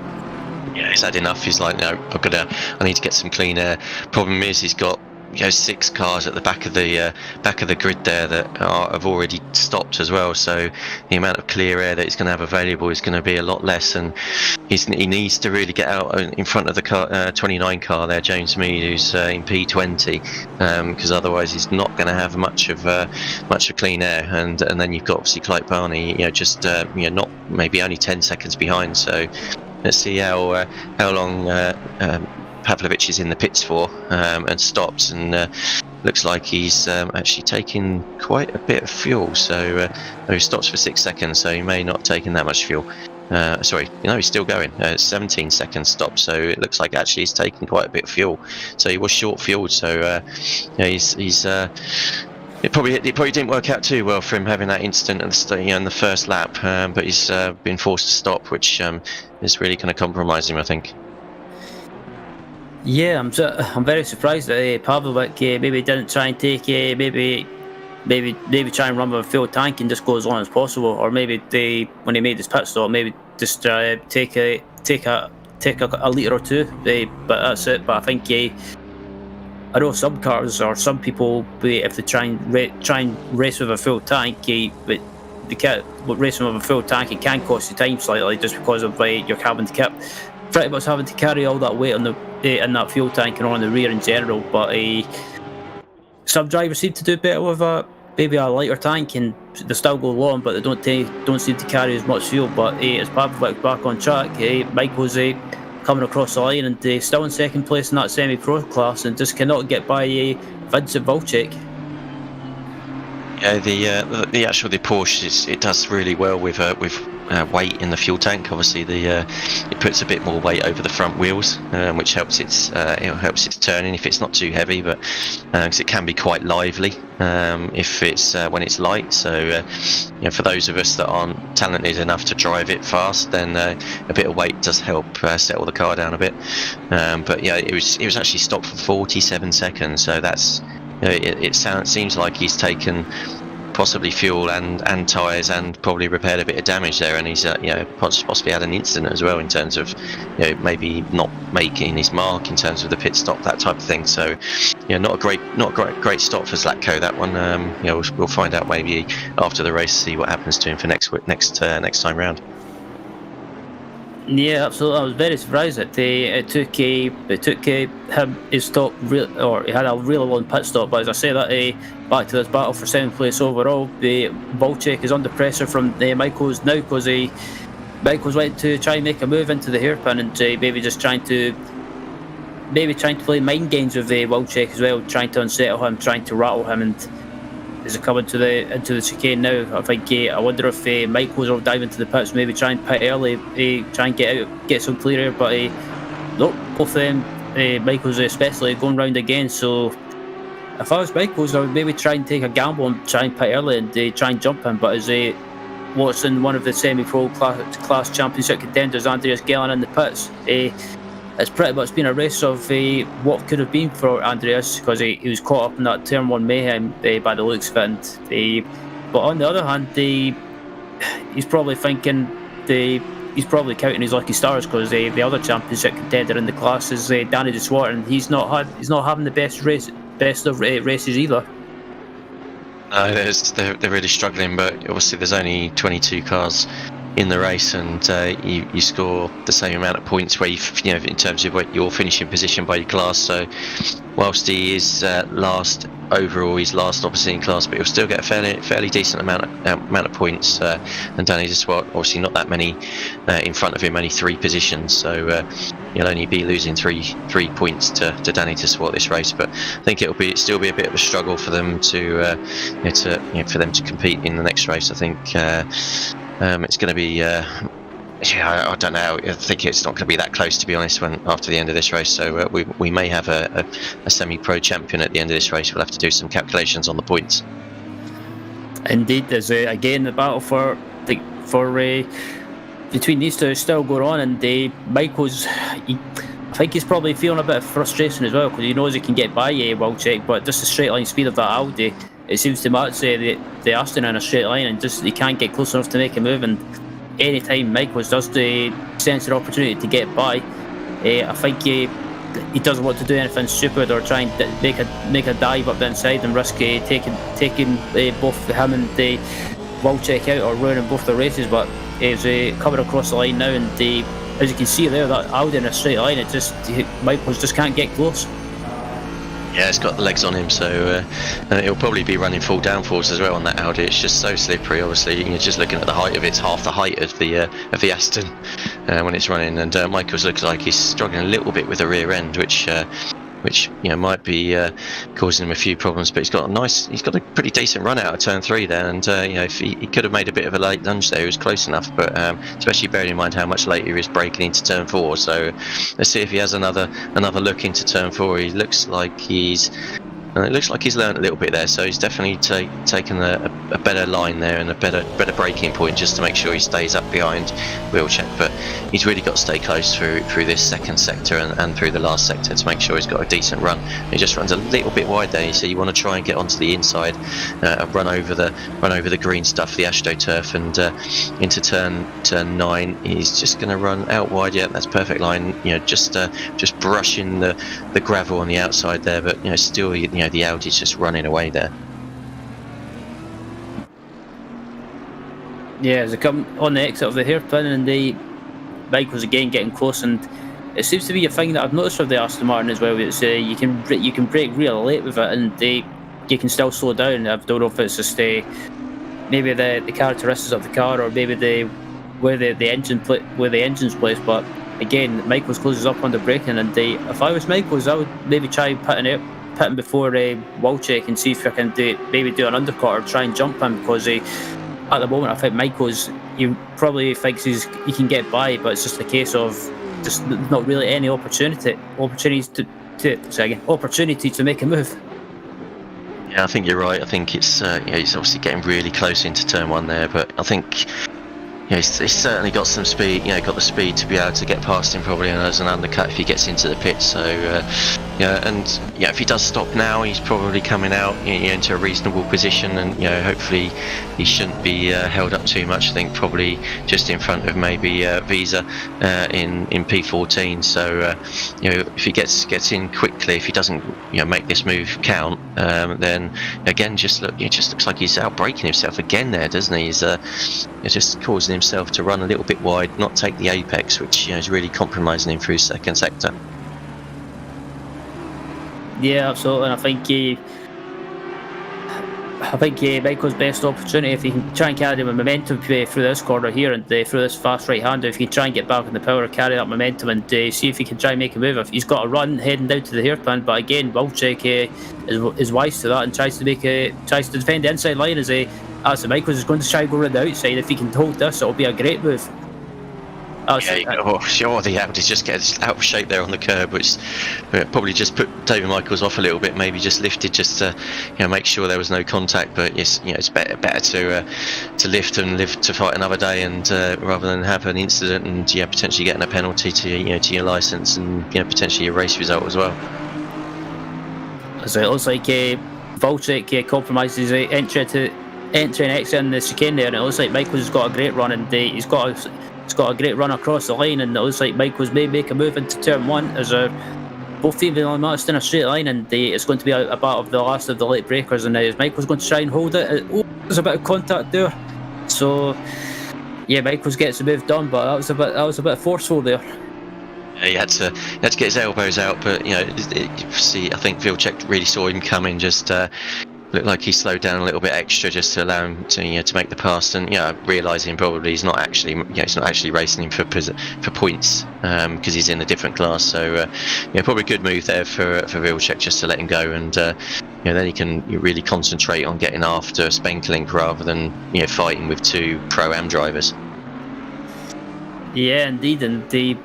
Yeah, he's had enough. He's like, no, I need to get some clean air. Problem is, he's got 6 cars at the back of the grid there that have already stopped as well. So the amount of clear air that he's going to have available is going to be a lot less, and he needs to really get out in front of the car, 29 car there, James Mead, who's in P20, because otherwise he's not going to have much of clean air. And then you've got obviously Clyde Barney, just not maybe only 10 seconds behind. So let's see how long Pavlovich is in the pits for, and stops, and looks like he's actually taking quite a bit of fuel. So he stops for 6 seconds, so he may not have taken that much fuel. Sorry, he's still going. 17 seconds stop, so it looks like actually he's taking quite a bit of fuel. So he was short fueled. So he's it probably didn't work out too well for him having that incident in the first lap, but he's been forced to stop, which is really going to compromise him, I think. Yeah, I'm very surprised that Pavlovic maybe didn't try and take maybe try and run with a full tank and just go as long as possible, or maybe when he made his pit stop, maybe just take a litre or two. But that's it. But I think I know some cars or some people, if they try and race with a full tank, but racing with a full tank, it can cost you time slightly just because of your having to carry all that weight on in that fuel tank and on the rear in general. But some drivers seem to do better with maybe a lighter tank, and they still go long, but they don't seem to carry as much fuel. But as Pavlovic back on track, Michael's coming across the line and still in second place in that semi-pro class, and just cannot get by Vincent Volchek. Yeah, the Porsche it does really well with weight in the fuel tank. Obviously, it puts a bit more weight over the front wheels, which helps its turning if it's not too heavy, but because it can be quite lively if it's when it's light. So for those of us that aren't talented enough to drive it fast, then a bit of weight does help settle the car down a bit. But yeah, it was actually stopped for 47 seconds. So that's it seems like he's taken possibly fuel and tyres and probably repaired a bit of damage there, and he's possibly had an incident as well in terms of maybe not making his mark in terms of the pit stop, that type of thing. So not a great stop for Zlatko, that one. We'll find out maybe after the race, see what happens to him for next time round. Yeah, absolutely. I was very surprised that it took him his stop, or he had a really long pit stop. But as I say, that back to this battle for 7th place overall, Volchek is under pressure from Michaels now, because Michaels went to try and make a move into the hairpin, and maybe trying to play mind games with Volchek as well, trying to unsettle him, trying to rattle him. And as they come into the chicane now, I think I wonder if Michaels will dive into the pits, maybe try and pit early, try and get some clear air. But nope, both of them, Michaels especially, going round again. So if I was Michaels, I would maybe try and take a gamble and try and pit early and try and jump him. But as what's in one of the semi-pro class championship contenders, Andreas Glen, in the pits, it's pretty much been a race of what could have been for Andreas, because he was caught up in that turn 1 mayhem by the looks of it. But on the other hand, he's probably thinking he's probably counting his lucky stars, because the other championship contender in the class is Danny de Swart, and he's not having the best of races either. No, they're really struggling, but obviously there's only 22 cars in the race, and you score the same amount of points where in terms of what your finishing position by your class. So whilst he is last overall, he's last obviously in class, but he'll still get a fairly decent amount of points. And Danny de Swart, obviously not that many in front of him, only 3 positions. So he'll only be losing three points to Danny de Swart this race. But I think it'll still be a bit of a struggle for them to compete in the next race. I think. It's going to be, I don't know. I think it's not going to be that close, to be honest, after the end of this race. So we may have a semi-pro champion at the end of this race. We'll have to do some calculations on the points. Indeed, there's again the battle for between these two is still going on, and Michael's. I think he's probably feeling a bit of frustration as well, because he knows he can get by Volchek, but just the straight line speed of that Audi, it seems to match the Aston in a straight line, and just he can't get close enough to make a move. And anytime Michaels does sense an opportunity to get by, I think he doesn't want to do anything stupid or try and make a dive up the inside and risk taking both him and Walczak out or ruining both the races. But he's coming across the line now, and as you can see there, that Audi in a straight line, Michaels just can't get close. Yeah, it's got the legs on him, so it'll probably be running full downforce as well on that Audi. It's just so slippery. Obviously, you're just looking at the height of it. It's half the height of the Aston when it's running, and Michaels looks like he's struggling a little bit with the rear end, which might be causing him a few problems. But he's got a pretty decent run out of turn 3 there, and if he could have made a bit of a late lunge there, he was close enough. But especially bearing in mind how much later he was braking into turn 4. So let's see if he has another look into turn 4. He looks like he's learned a little bit there, so he's definitely taken a better line there and a better braking point just to make sure he stays up behind Wilczek. But he's really got to stay close through this second sector and through the last sector to make sure he's got a decent run. He just runs a little bit wide there, so you want to try and get onto the inside and run over the green stuff, the AstroTurf, and into turn 9. He's just going to run out wide. Yeah, that's perfect line. Just brushing the gravel on the outside there, but still the Audi's just running away there. Yeah, as they come on the exit of the hairpin, and Michael's again getting close, and it seems to be a thing that I've noticed with the Aston Martin as well. It's you can brake really late with it, and you can still slow down. I don't know if it's just maybe the characteristics of the car, or maybe where the engine's placed. But again, Michaels closes up on the braking, and if I was Michaels, I would maybe try pitting before Walczak and see if I can maybe do an undercut or try and jump him, because at the moment I think Michaels, he probably thinks he can get by, but it's just a case of just not really any opportunity to make a move. Yeah, I think you're right. I think it's he's obviously getting really close into turn 1 there, but I think he's certainly got some speed. Got the speed to be able to get past him probably as an undercut if he gets into the pit. So if he does stop now, he's probably coming out into a reasonable position, and hopefully he shouldn't be held up too much. I think probably just in front of maybe Visa in P14. So if he gets in quickly, if he doesn't make this move count, then again it just looks like he's out braking himself again there, doesn't he? He's just causing himself to run a little bit wide, not take the apex, which is really compromising him through second sector. Yeah, absolutely. And I think Michael's best opportunity, if he can try and carry the momentum through this corner here and through this fast right-hander, if he can try and get back in the power, carry that momentum, and see if he can try and make a move. If he's got a run heading down to the hairpin, but again, Walczak is wise to that and tries to defend the inside line as Michaels is going to try and go around the outside. If he can hold this, it'll be a great move. The Audi just gets out of shape there on the curb, which probably just put David Michaels off a little bit. Maybe just lifted just to make sure there was no contact. But yes, it's better to lift and live to fight another day, and rather than have an incident and potentially getting a penalty to your license and potentially your race result as well. So it looks like Walczak compromises entry and exit in the chicane there, and it looks like Michaels has got a great run, and he's got a great run across the line, and it looks like Michaels may make a move into turn 1 as both teams are almost in a straight line, and it's going to be a battle of the last of the late breakers, and is Michaels going to try and hold it? There's a bit of contact there, so yeah, Michaels gets the move done, but that was a bit forceful there. Yeah, he had to get his elbows out, but I think Wilczek really saw him coming, just looked like he slowed down a little bit extra just to allow him to make the pass, and realising probably he's not actually racing him for points because he's in a different class. So probably a good move there for Wilczek just to let him go, and then he can really concentrate on getting after Spenkelink rather than fighting with two Pro-Am drivers. Yeah, indeed, and the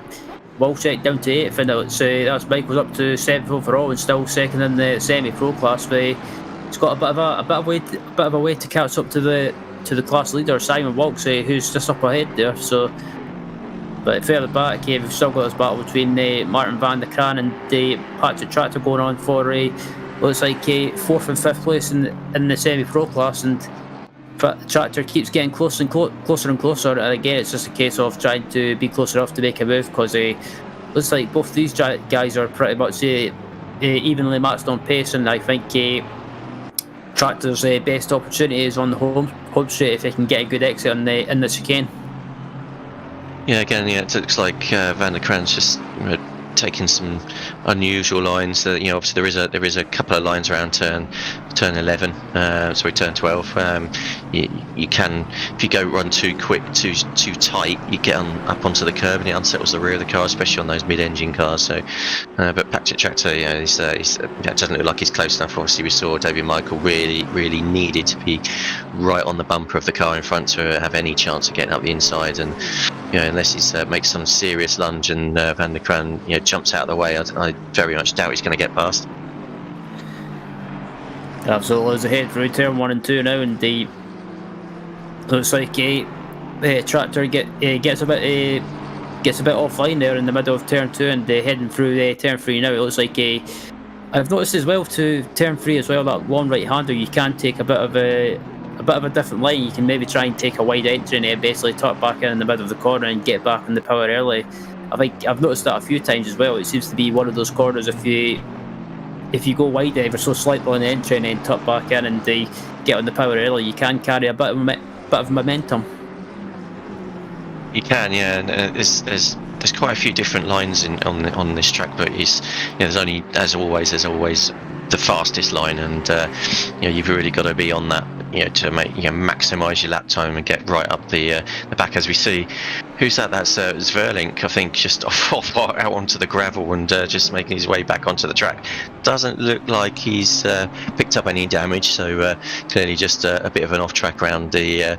Walczak down to 8th, and that's Michael's up to 7th overall and still second in the semi-pro class. But he's got a bit of a way to catch up to the class leader Simon Wilkes, who's just up ahead there. So, but further back, we've still got this battle between Martin van der Kraan and Patrick Tractor going on for looks like 4th and 5th place in the semi-pro class, and Tractor keeps getting closer and closer, and again it's just a case of trying to be close enough to make a move, because looks like both these guys are pretty much evenly matched on pace, and I think Tractor's best opportunity is on the home straight if he can get a good exit in the chicane. Yeah, again, it looks like Van der Kran's just taking some unusual lines. Obviously there is a couple of lines around turn 11, turn 12. You can, if you go run too quick, too tight, you get up onto the curb and it unsettles the rear of the car, especially on those mid-engine cars. So, but back to Tractor, it doesn't look like he's close enough. Obviously, we saw David Michael really needed to be right on the bumper of the car in front to have any chance of getting up the inside, and unless he makes some serious lunge and Van der Kran jumps out of the way, I very much doubt he's going to get past. Absolutely, there's ahead through turn 1 and 2 now, and looks like Tractor gets a bit offline there in the middle of turn 2, and heading through turn 3 now. It looks like I've noticed as well to turn 3 as well, that long right hander, you can take a bit of a different line. You can maybe try and take a wide entry and basically tuck back in the middle of the corner and get back in the power early. I think I've noticed that a few times as well. It seems to be one of those corners, if you go wide ever so slightly on the entry and then tuck back in and get on the power early, you can carry a bit of momentum. You can, yeah, and there's quite a few different lines on this track, but there's only, as always, the fastest line, and you've really got to be on that to make maximise your lap time and get right up the back. As we see, who's that? That's Zverlink, I think, just off out onto the gravel and just making his way back onto the track. Doesn't look like he's picked up any damage, so clearly just a bit of an off track round the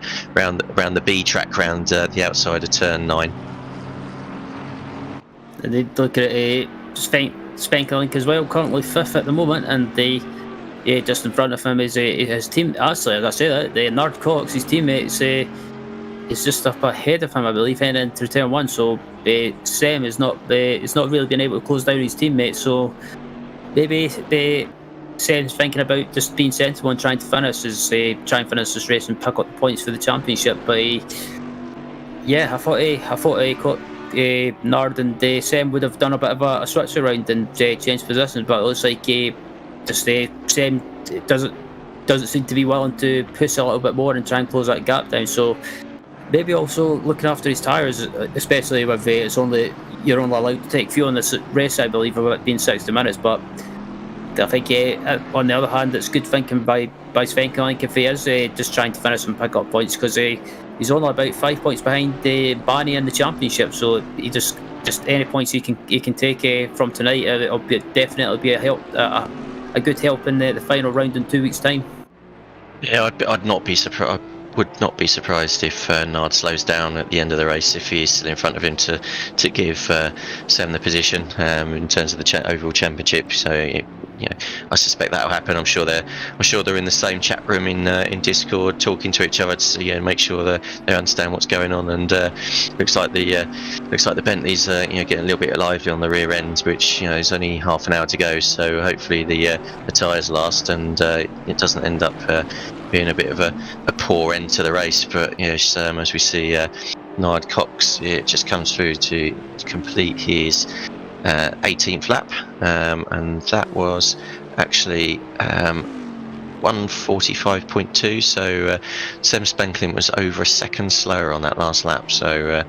B track round the outside of turn 9. They look at Spenkelink as well, currently 5th at the moment, and just in front of him is his team. Actually, as I say that, the Nard Cox, his teammates, is just up ahead of him, I believe, heading into turn 1. So Sam is not really been able to close down his teammates. So maybe Sam's thinking about just being sensible and trying to finish this race and pick up the points for the championship. But I thought Nard and Sam would have done a bit of a switch around and changed positions, but it looks like Sam doesn't seem to be willing to push a little bit more and try and close that gap down. So maybe also looking after his tyres, especially with you're only allowed to take fuel in this race, I believe, about being 60 minutes. But I think on the other hand, it's good thinking by Svenkelink if he is just trying to finish and pick up points, because he's only about 5 points behind Barney in the championship. So he just any points he can take from tonight, it'll definitely be a good help in the final round in 2 weeks' time. Yeah, I'd not be surprised. Would not be surprised if Nard slows down at the end of the race if he is still in front of him to give Sam the position in terms of the overall championship. So I suspect that'll happen. I'm sure they're in the same chat room in Discord talking to each other to make sure that they understand what's going on. And looks like the Bentley's getting a little bit lively on the rear ends, which is only half an hour to go. So hopefully the tyres last and it doesn't end up being a bit of a poor end to the race. But as we see, Nard Cox just comes through to complete his 18th lap, and that was actually 1:45.2. So Sam Spenkelink was over a second slower on that last lap. So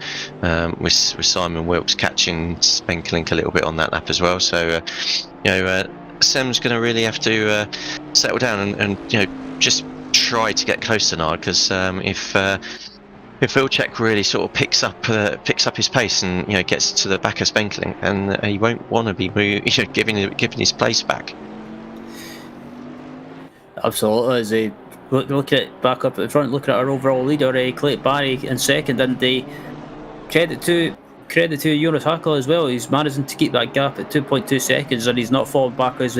with Simon Wilkes catching Spenkelink a little bit on that lap as well. So Sam's going to really have to settle down and just try to get close to Nard, because if Vilcek really sort of picks up his pace and gets to the back of Spenkelink, and he won't want to be giving his place back. Absolutely. As they look at back up at the front, looking at our overall leader, Clayton Barry in second, and the credit to Jonas Hackle as well. He's managing to keep that gap at 2.2 seconds, and he's not fallen back as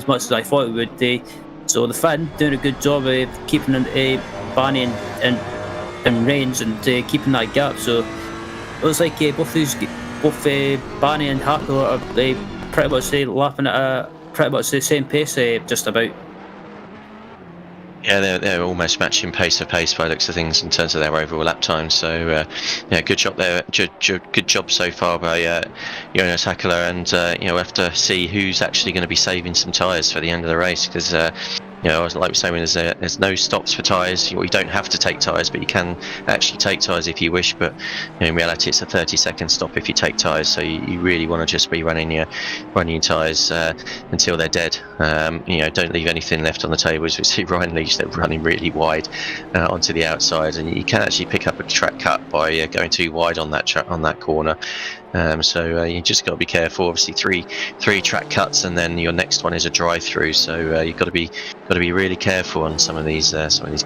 much as I thought he would. So the Finn doing a good job of keeping Barney in range and keeping that gap. So it looks like both Barney and Hackle are pretty much lapping at pretty much the same pace, just about. Yeah, they're almost matching pace for pace by the looks of things in terms of their overall lap time. So yeah, good job there. Good job so far by Jonas Hakala, and we'll have to see who's actually going to be saving some tyres for the end of the race, because like we were saying, there's no stops for tyres. You don't have to take tyres, but you can actually take tyres if you wish. But in reality, it's a 30-second stop if you take tyres. So you really want to just be running your tyres until they're dead. Don't leave anything left on the table. As we see Ryan Leach, they're running really wide onto the outside, and you can actually pick up a track cut by going too wide on that corner. So you just got to be careful. Obviously, three track cuts, and then your next one is a drive-through. So you've got to be really careful on some of these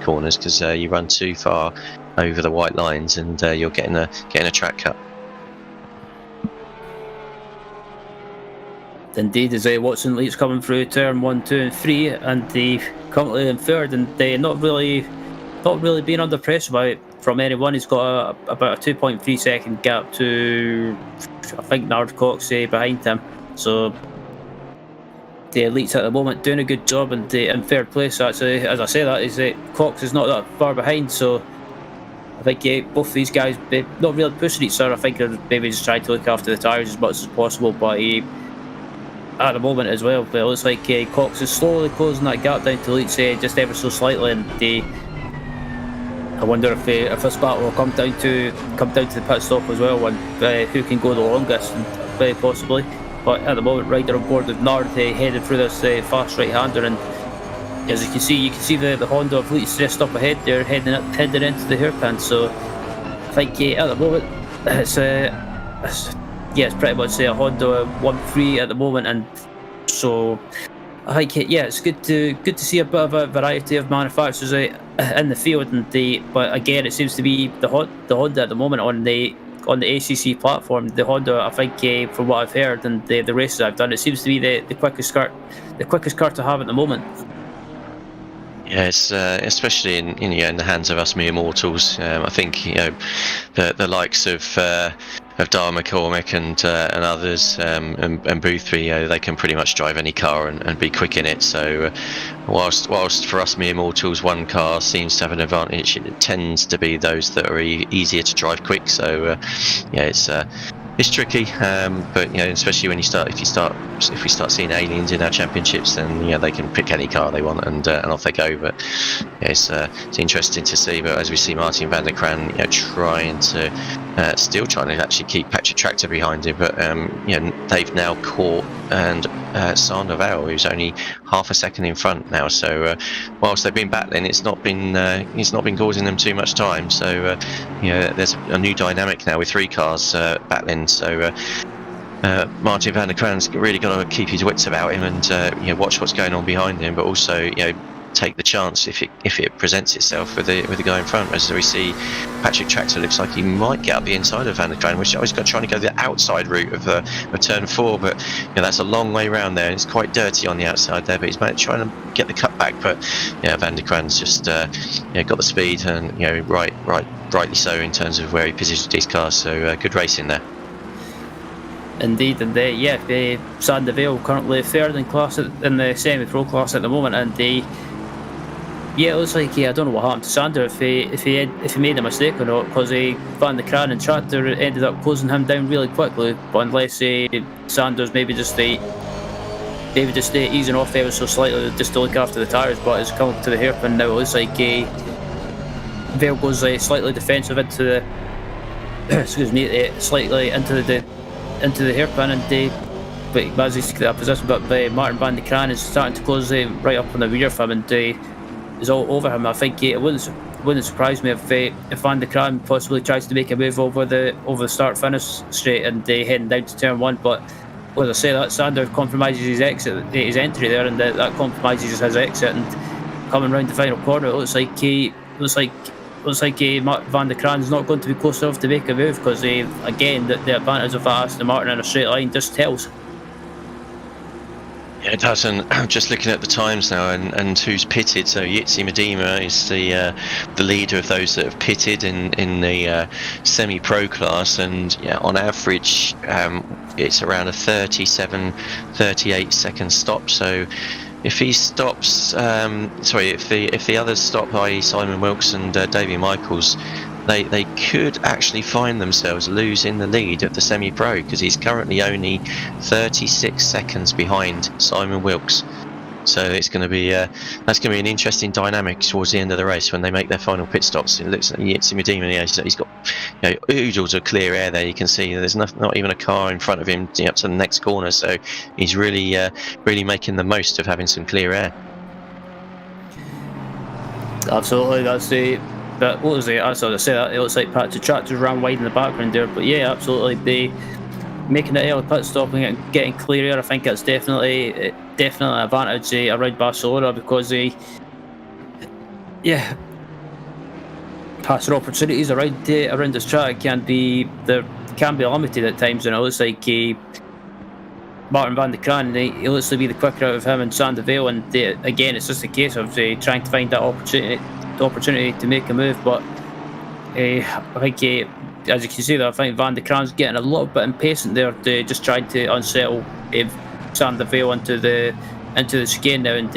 corners, because you run too far over the white lines, and you're getting a track cut. Indeed, as Watson Leach coming through turn 1, 2, and 3, and they currently in third, and they not really being under pressure from anyone. He's got about a 2.3 second gap to, I think, Nard Cox behind him. So the elites at the moment doing a good job, and in third place. Actually, as I say that, is Cox is not that far behind. So I think both these guys not really pushing each other. I think they're maybe just trying to look after the tyres as much as possible. But at the moment as well, it looks like Cox is slowly closing that gap down to elites just ever so slightly, and I wonder if this battle will come down to the pit stop as well, and who can go the longest, very possibly. But at the moment, Ryder on board with Nard headed through this fast right-hander, and as you can see the Honda of Leeds just up ahead there, heading into the hairpin. So I think at the moment it's pretty much a Honda 1-3 at the moment, and so I think it's good to see a bit of a variety of manufacturers in the field, and but again, it seems to be the Honda at the moment on the ACC platform. The Honda, I think, from what I've heard and the races I've done, it seems to be the quickest car to have at the moment. Yeah, it's especially in the hands of us mere mortals. I think the likes of Dar McCormick and others and Boothby, they can pretty much drive any car and be quick in it. So whilst for us mere mortals, one car seems to have an advantage, it tends to be those that are easier to drive quick. So it's tricky, but especially when if we start seeing aliens in our championships, then they can pick any car they want and off they go. But it's interesting to see. But as we see Martin van der Kraan still trying to actually keep Patrick Tractor behind him, but they've now caught and Sander Vale, who's only half a second in front now. So whilst they've been battling, it's not been causing them too much time. So there's a new dynamic now with three cars battling. So Martin van der Kraan's really got to keep his wits about him and watch what's going on behind him, but also take the chance if it presents itself with the guy in front. As we see, Patrick Tractor looks like he might get up the inside of Van der Kraan, which I was trying to go the outside route of turn 4, but that's a long way round there, and it's quite dirty on the outside there. But he's trying to get the cut back, but Van der Kraan's just got the speed, and rightly so in terms of where he positioned his car. So good racing there. Indeed, and Sander Vale currently third in the semi-pro class at the moment, and it looks like I don't know what happened to Sander, if he made a mistake or not, because Van der Kraan and Tractor ended up closing him down really quickly. But unless Sander's maybe just easing off ever so slightly just to look after the tyres, but it's coming to the hairpin now. It looks like Vale goes slightly defensive into the slightly into the hairpin, and but as he's that position, but Martin van der Kraan is starting to close right up on the rear of him, and is all over him. I think it wouldn't surprise me if Van der Kraan possibly tries to make a move over the start finish straight and heading down to turn 1. But as I say, that Sander compromises his entry there, and that compromises his exit. And coming round the final corner, it looks like Van der Kraan's not going to be close enough to make a move, because again the advantage of that Aston Martin in a straight line just tells. Yeah, it does, and I'm just looking at the times now and who's pitted. So Jitsi Medema is the leader of those that have pitted in the semi-pro class, and on average it's around a 38 second stop. So if he stops, if the others stop, i.e. Simon Wilkes and Davy Michaels, they could actually find themselves losing the lead of the semi-pro, because he's currently only 36 seconds behind Simon Wilkes. So it's going to be that's going to be an interesting dynamic towards the end of the race when they make their final pit stops. It looks like Jitsi Medina, he's got oodles of clear air there. You can see there's not even a car in front of him up to the next corner. So he's really making the most of having some clear air. Absolutely, that's the. But what was it? As I said, it looks like Patrick Tractor's ran wide in the background there. But yeah, absolutely, making the early pit stop and getting clear air, I think that's definitely an advantage around Barcelona, because passing opportunities around this track can be limited at times, and it looks like Martin van der Kraan, he looks to be the quicker out of him and Sandervale, and again it's just a case of trying to find that opportunity to make a move. But I think as you can see there, I think Van der Kraan's getting a little bit impatient there, just trying to unsettle Sandervale into the chicane now, and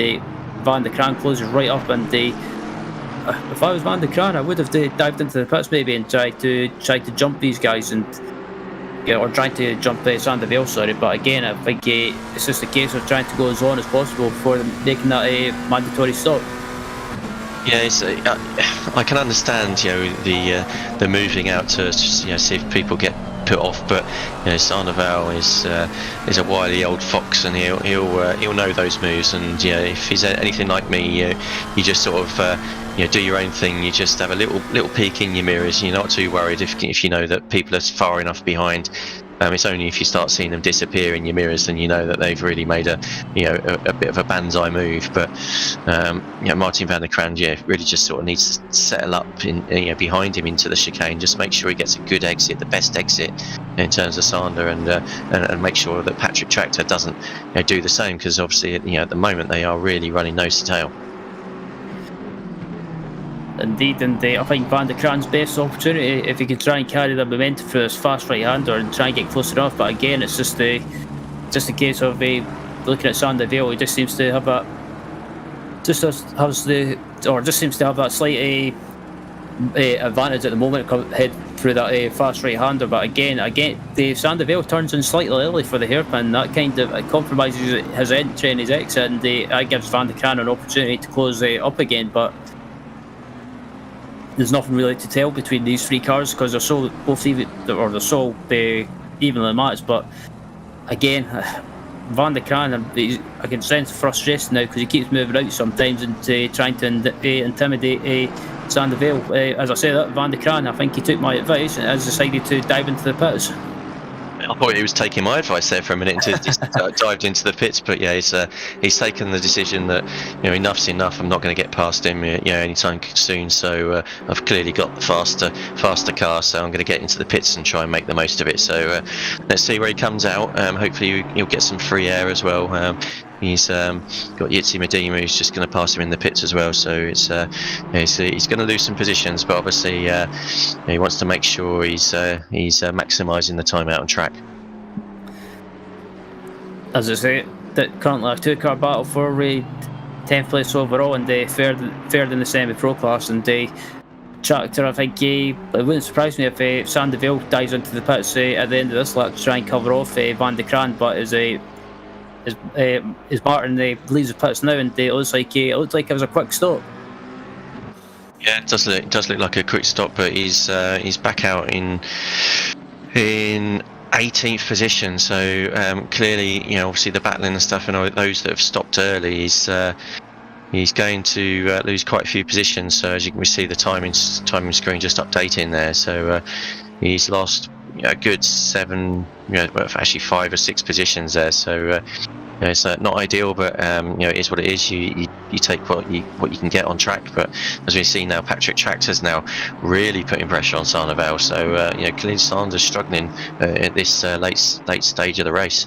Van der Kraan closes right up, and if I was Van der Kraan, I would have dived into the pits maybe and tried to jump these guys, and or trying to jump Sandervale, sorry. But again, I think it's just a case of trying to go as long as possible before making that mandatory stop. Yeah, I can understand, the moving out to see if people get put off, but Sandervale is a wily old fox, and he'll know those moves. And if he's anything like me, you just sort of do your own thing. You just have a little peek in your mirrors. You're not too worried if you know that people are far enough behind. It's only if you start seeing them disappear in your mirrors, then you know that they've really made a bit of a banzai move. But Martin van der Kraan, really just sort of needs to settle up behind him into the chicane. Just make sure he gets a good exit, the best exit in terms of Sander, and make sure that Patrick Tractor doesn't do the same, because obviously at the moment they are really running nose to tail. Indeed, and I think Van der Kraan's best opportunity, if he can try and carry the momentum for his fast right-hander and try and get close enough. But again, it's just a case of looking at Sandervale. He just seems to have that, just seems to have that slight advantage at the moment, head through that fast right-hander. But again, the Sandervale turns in slightly early for the hairpin. That kind of compromises his entry and his exit, and that gives Van der Kraan an opportunity to close up again. But there's nothing really to tell between these three cars, because they're so evenly matched. But again, Van der Kraan, I can sense frustration now, because he keeps moving out sometimes and trying to intimidate Sandervale. As I say that, Van der Kraan, I think he took my advice and has decided to dive into the pits. I thought he was taking my advice there for a minute and just dived into the pits, but yeah, he's taken the decision that enough's enough. I'm not going to get past him anytime soon. So I've clearly got the faster car, so I'm going to get into the pits and try and make the most of it. So let's see where he comes out. Hopefully he'll get some free air as well. He's got Jitsi Medina, who's just going to pass him in the pits as well. So he's going to lose some positions, but obviously he wants to make sure he's maximising the time out on track. As I say, that currently a two-car battle for 10th place overall, and third in the semi-pro class. And Tractor, I think it wouldn't surprise me if Sandervale dives into the pits at the end of this lap to try and cover off Van der Kraan, but as Martin leaves the pits now, and it looks like it was a quick stop. Yeah, it does look like a quick stop, but he's back out in 18th position. So clearly, obviously the battling and stuff, and all those that have stopped early, he's going to lose quite a few positions. So as you can see, the timing screen just updating there. So he's lost a good 7, actually 5 or 6 positions there. So it's not ideal, but it is what it is. You take what you can get on track. But as we see now, Patrick Tractor's now really putting pressure on Sandervale. So clearly Sander's struggling at this late stage of the race.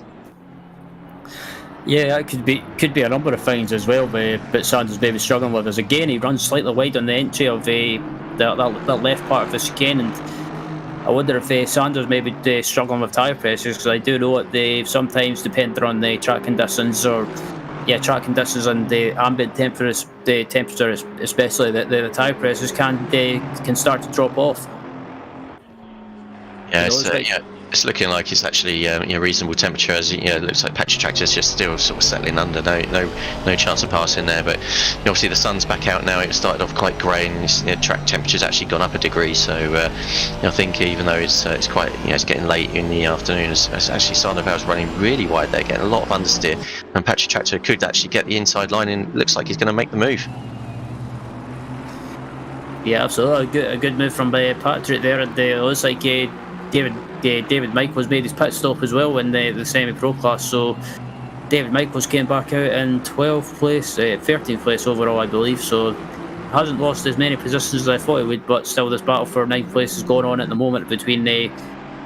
Yeah, that could be a number of things as well, but Sanders maybe struggling with. As again, he runs slightly wide on the entry of that left part of the chicane, and I wonder if Sanders maybe struggling with tyre pressures, because I do know that they sometimes, depending on the track conditions or track conditions and the ambient temperature, especially the tyre pressures can start to drop off. Yeah, it's looking like it's actually reasonable temperature. As it looks like patch tractor's just still sort of settling under. No chance of passing there. But obviously the sun's back out now. It started off quite grey, and track temperature's actually gone up a degree. So I think even though it's quite it's getting late in the afternoon, it's actually Sandoval's running really wide there, getting a lot of understeer, and patch tractor could actually get the inside line, and looks like he's going to make the move. Yeah, absolutely, a good move from Patrick there, and it looks like David Michaels made his pit stop as well in the semi-pro class. So David Michaels came back out in 12th place, 13th place overall, I believe. So hasn't lost as many positions as I thought he would, but still this battle for 9th place is going on at the moment between 9th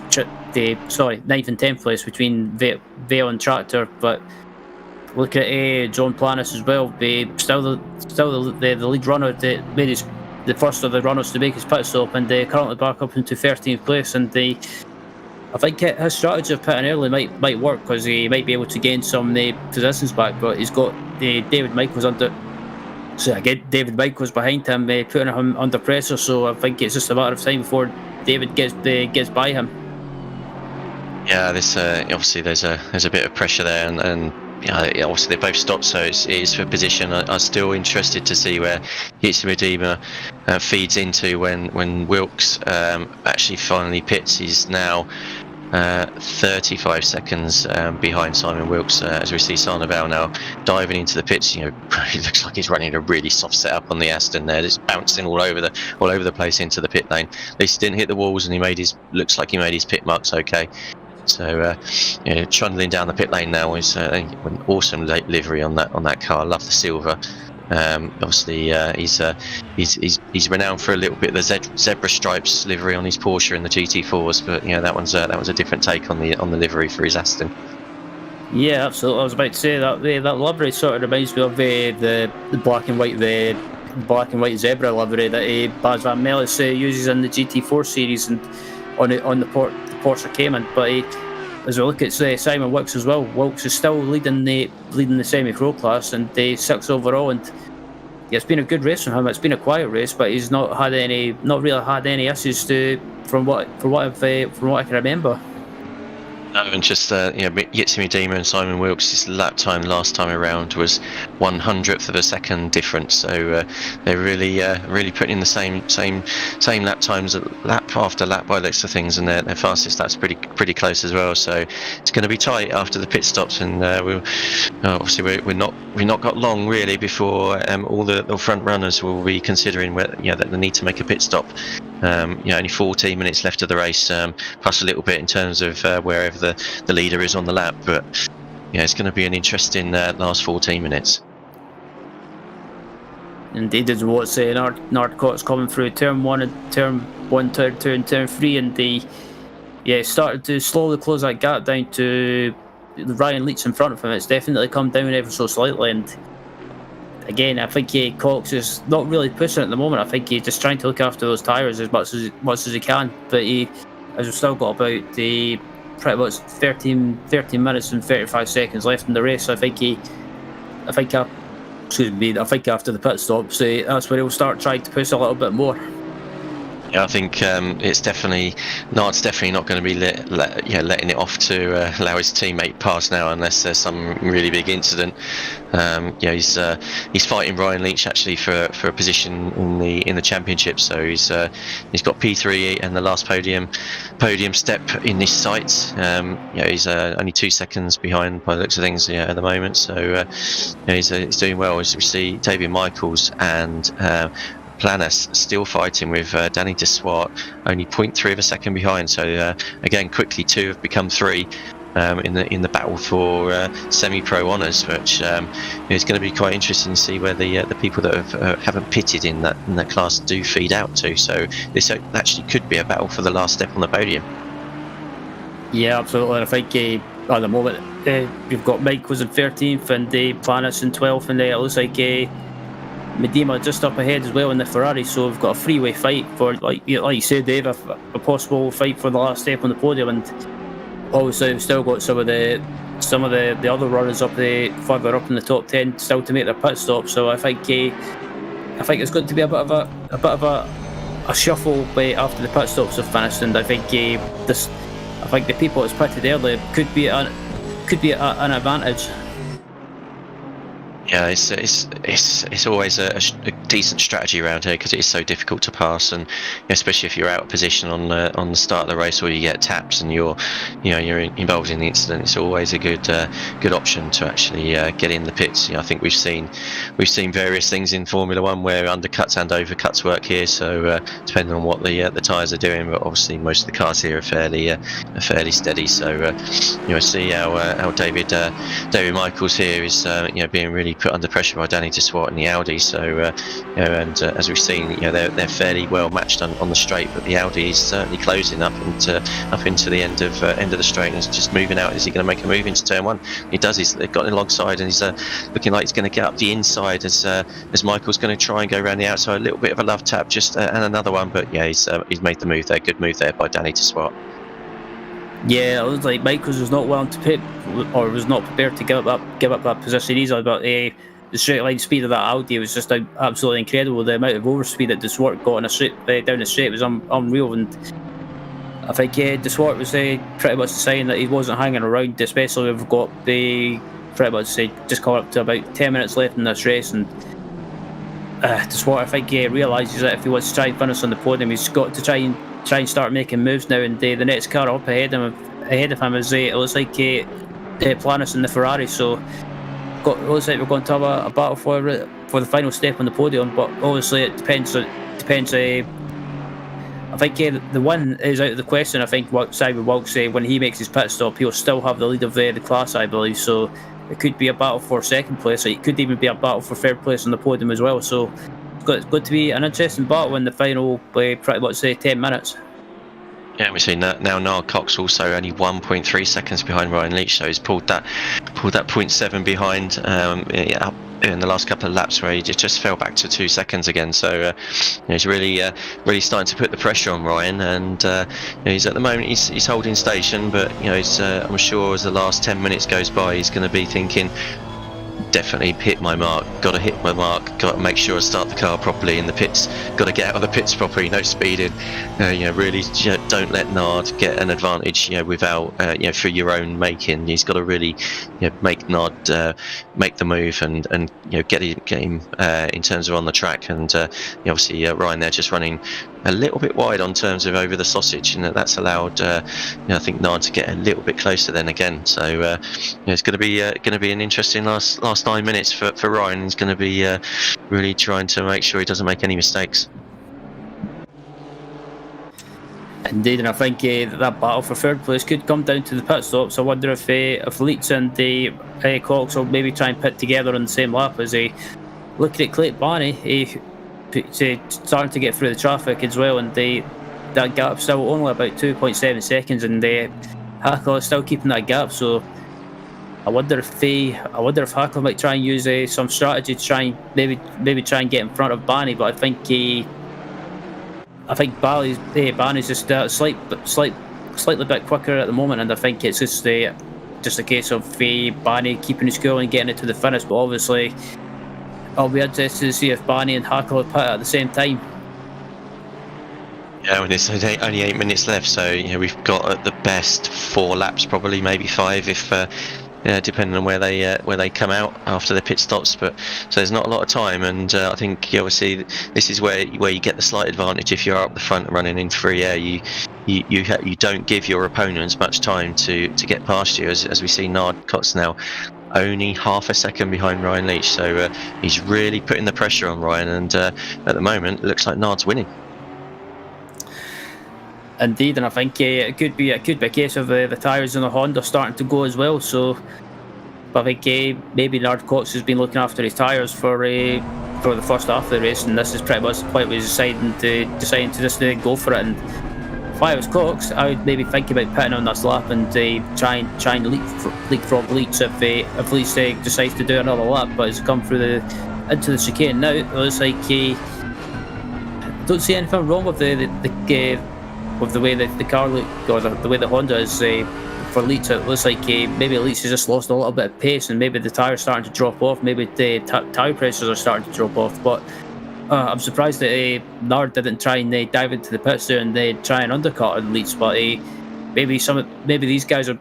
and 10th place between Vale and Tractor. But look at John Planis as well. Still the lead runner that made the first of the runners to make his pit stop, and currently back up into 13th place. And I think his strategy of pitting early might work, because he might be able to gain some positions back. But he's got David Michaels behind him, putting him under pressure. So I think it's just a matter of time before David gets by him. Yeah, this obviously there's a bit of pressure there, and obviously they both stopped, so it is for position. I'm still interested to see where Medema feeds into when Wilkes actually finally pits. He's now 35 seconds behind Simon Wilkes, as we see Sandoval now diving into the pits. It looks like he's running a really soft setup on the Aston there, just bouncing all over the place into the pit lane. At least he didn't hit the walls, and looks like he made his pit marks okay. So trundling down the pit lane now is an awesome livery on that car. I love the silver. Obviously he's renowned for a little bit of the zebra stripes livery on his Porsche and the GT4s, but that was a different take on the livery for his Aston. Yeah, absolutely. I was about to say that livery sort of reminds me of the black and white zebra livery that Baz Van Mellis uses in the GT4 series and on the Porsche Cayman. But as we look at Simon Wilkes as well, Wilkes is still leading the semi-pro class, and 6th overall. And it's been a good race from him. It's been a quiet race, but he's not really had any issues from what I can remember. No, and just Jitsi Medema and Simon Wilkes' lap time last time around was 100th of a second difference. So they're really putting in the same lap times, lap after lap by the looks of things, and their fastest lap's pretty close as well. So it's going to be tight after the pit stops, and we've not got long really before all the front runners will be considering that they need to make a pit stop. Only 14 minutes left of the race, plus a little bit in terms of wherever the leader is on the lap. But it's going to be an interesting last 14 minutes. Indeed, as what Nardcott's coming through turn 1, turn 2, and turn 3, and started to slowly close that gap down to Ryan Leach in front of him. It's definitely come down ever so slightly, and again, I think Cox is not really pushing at the moment. I think he's just trying to look after those tyres as much as he can. But he has still got about pretty much 13 minutes and 35 seconds left in the race. So I think after the pit stops, that's where he'll start trying to push a little bit more. Yeah, I think it's definitely not going to be letting it off to allow his teammate pass now, unless there's some really big incident. He's fighting Ryan Leach actually for a position in the championship. So he's got P3 and the last podium step in this sight. He's only 2 seconds behind by the looks of things at the moment. So he's doing well. As we see, David Michaels and Planis still fighting with Danny Deswart only 0.3 of a second behind. So again, quickly 2 have become 3 in the battle for semi-pro honours, which is going to be quite interesting to see where the people that haven't pitted in that class do feed out to. So this actually could be a battle for the last step on the podium. Yeah, absolutely. I think at the moment we've got Michaels in 13th and Planis in 12th, and it looks like Medema just up ahead as well in the Ferrari. So we've got a three-way fight for, like you said, Dave, a possible fight for the last step on the podium. And obviously we've still got some of the some of the other runners up further up in the top 10 still to make their pit stop. So I think it's going to be a bit of a shuffle after the pit stops have finished, and I think the people that's pitted early could be an advantage. Yeah, it's always a decent strategy around here because it is so difficult to pass, and especially if you're out of position on the start of the race, or you get taps and you're involved in the incident. It's always a good option to actually get in the pits. I think we've seen various things in Formula One where undercuts and overcuts work here. So depending on what the tyres are doing, but obviously most of the cars here are fairly steady. So see how David Michaels here is being really put under pressure by Danny Deswat in the Audi. So as we've seen, they're fairly well matched on the straight, but the Audi is certainly closing up into the end of the straight and is just moving out. Is he going to make a move into turn one? He does. He's got alongside and he's looking like he's going to get up the inside as Michael's going to try and go around the outside. A little bit of a love tap, and another one, but he's made the move there. Good move there by Danny Deswat. Yeah, it was like Michaels was not willing to pit, or was not prepared to give up that position easily. But the straight line speed of that Audi was just absolutely incredible. The amount of overspeed that Deswat got down the straight was unreal. And I think Deswat was pretty much saying that he wasn't hanging around, especially we've got pretty much just coming up to about 10 minutes left in this race. And Deswat, I think realises that if he wants to try and finish on the podium, he's got to try and start making moves now. And the next car up ahead of him is it looks like Planis in the Ferrari. So it looks like we're going to have a battle for the final step on the podium. But obviously it depends. I think the win is out of the question. I think Simon Wilkes, when he makes his pit stop, he'll still have the lead of the class, I believe. So it could be a battle for second place. It could even be a battle for third place on the podium as well. So it's going to be an interesting battle in the final pretty much 10 minutes. Yeah, we've seen that now. Niall Cox also only 1.3 seconds behind Ryan Leach, so he's pulled that 0.7 behind in the last couple of laps, where he just fell back to 2 seconds again. So he's really starting to put the pressure on Ryan, and he's at the moment he's holding station, but I'm sure as the last 10 minutes goes by, he's going to be thinking, definitely hit my mark, got to hit my mark, got to make sure I start the car properly in the pits, got to get out of the pits properly, no speeding, really don't let Nard get an advantage without for your own making. He's got to really make Nard make the move and get him in terms of on the track. And obviously Ryan there just running a little bit wide on terms of over the sausage, and that's allowed I think Nard to get a little bit closer then again. So it's going to be an interesting last 9 minutes for Ryan. He's going to be really trying to make sure he doesn't make any mistakes. Indeed, and I think that battle for third place could come down to the pit stops. I wonder if Leitz and Cox will maybe try and pit together on the same lap. As looking at Clayton Barney, starting to get through the traffic as well, and that gap's still only about 2.7 seconds, and Hackle is still keeping that gap. So I wonder if Hackle might try and use some strategy to try and maybe try and get in front of Barney. But I think Barney's just slightly bit quicker at the moment, and I think it's just a case of Barney keeping his cool and getting it to the finish. But obviously, I'll be interested to see if Barney and Hackle pit at the same time. Yeah, when there's only 8 minutes left, so we've got at the best 4 laps, probably maybe 5 if. Depending on where they come out after the pit stops, but so there's not a lot of time, and I think obviously this is where you get the slight advantage if you're up the front running in free air. You don't give your opponents much time to get past you, as we see Nard Cox now only half a second behind Ryan Leach, so he's really putting the pressure on Ryan, and at the moment it looks like Nard's winning. Indeed, and I think it could be a case of the tyres on the Honda starting to go as well. So, but I think maybe Nard Cox has been looking after his tyres for the first half of the race, and this is pretty much the point where he's deciding to just go for it. And if I was Cox, I would maybe think about pitting on this lap and try and leapfrog Leach if Leach decides to do another lap. But as he come through into the chicane now, it looks like I don't see anything wrong with the way that the car look, or the way the Honda is for Leeds, it looks like maybe Leeds has just lost a little bit of pace, and maybe the tyres starting to drop off. Maybe the tyre pressures are starting to drop off. But I'm surprised that Nard didn't try and dive into the pits there and try and undercut on Leeds. But maybe these guys are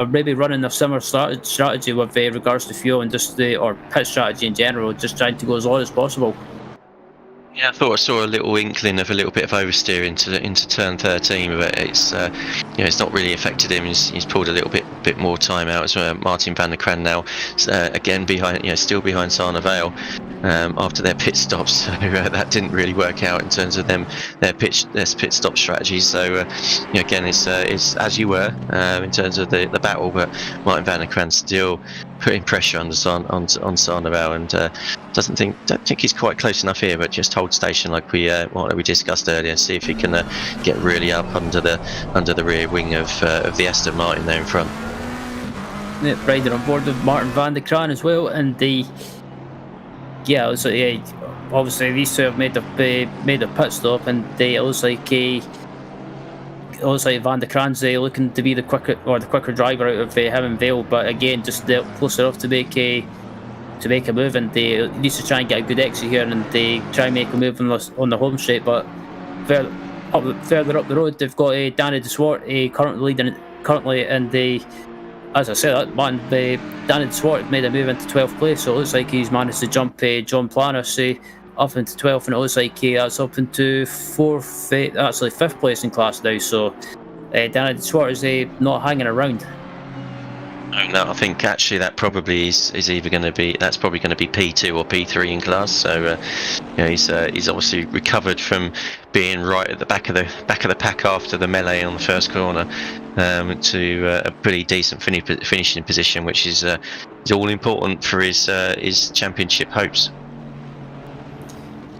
maybe running a similar strategy with regards to fuel and just or pit strategy in general, just trying to go as low as possible. Yeah, I thought I saw a little inkling of a little bit of oversteer into turn 13, but it's it's not really affected him. He's pulled a little bit more time out. As Martin van der Kraan now again behind, still behind Sana Vale after their pit stops. So that didn't really work out in terms of their pit stop strategies. So again, it's as you were in terms of the battle, but Martin van der Kraan still putting pressure on Sana Vale, and don't think he's quite close enough here, but just hold station like we discussed earlier, see if he can get really up under the rear wing of the Aston Martin there in front. Yeah, riding on board with Martin van der Kraan as well, and obviously these two have made a pit stop, and it looks like Van der Kraan's looking to be the quicker driver out of him and Vale, but again just close enough to make a move, and they needs to try and get a good exit here, and they try and make a move on the home straight. But further up the road, they've got Danny de Swart currently, and as I said, Danny de Swart made a move into 12th place, so it looks like he's managed to jump John Planus up into 12th, and it looks like that's up into 5th place in class now. So Danny de Swart is not hanging around. No, I think actually that probably is either going to be P2 or P3 in class. So he's obviously recovered from being right at the back of the pack after the melee on the first corner to a pretty decent finishing position, which is all important for his championship hopes.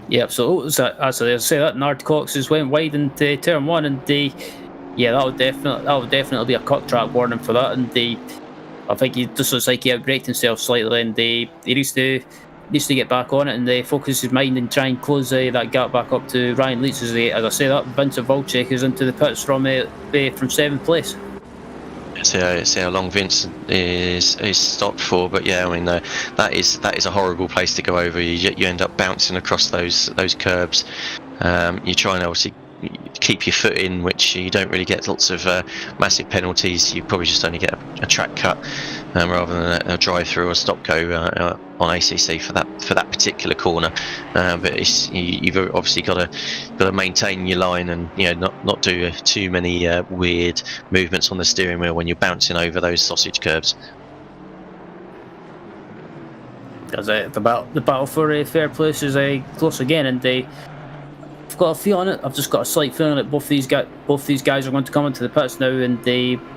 Yeah, so as I say, that Nard Cox has went wide into turn 1, and that would definitely be a cut track warning for that, and I think he just looks like he outbraked himself slightly, and he needs to get back on it and focus his mind and try and close that gap back up to Ryan Leeds. As I say, that Vincent Volchek is into the pits from 7th place. See how long Vincent is stopped for, but yeah, I mean that is a horrible place to go over. You end up bouncing across those curbs. You try and obviously keep your foot in, which you don't really get lots of massive penalties. You probably just only get a track cut rather than a drive through or stop go on ACC for that particular corner. But you've obviously got to maintain your line and not do too many weird movements on the steering wheel when you're bouncing over those sausage curbs. The battle for third place is close again, and I've got a feeling it. I've just got a slight feeling that both these guys are going to come into the pits now, and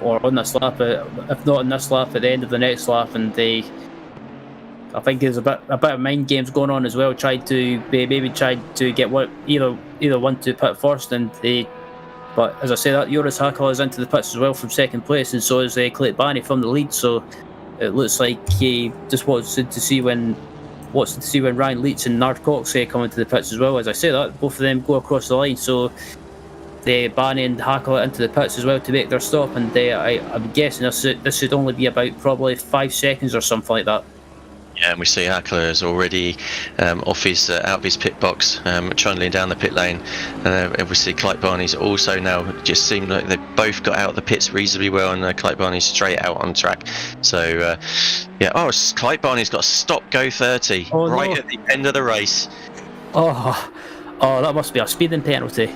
or on this lap, if not on this lap, at the end of the next lap, and I think there's a bit of mind games going on as well. Tried to get either one to pit first, but as I say, that Joris Hakel is into the pits as well from 2nd place, and so is Clayton Barney from the lead. So it looks like he just wants to see when Ryan Leeds and Nard Cox come into the pits as well. As I say that, both of them go across the line, so Barney and Hackle into the pits as well to make their stop, and I'm guessing this should only be about probably 5 seconds or something like that. Yeah, and we see Hackler is already out of his pit box, trundling down the pit lane. And we see Clyde Barney's also now just seemed like they both got out of the pits reasonably well, and Clyde Barney's straight out on track. So Clyde Barney's got a stop go 30 at the end of the race. Oh, that must be a speeding penalty.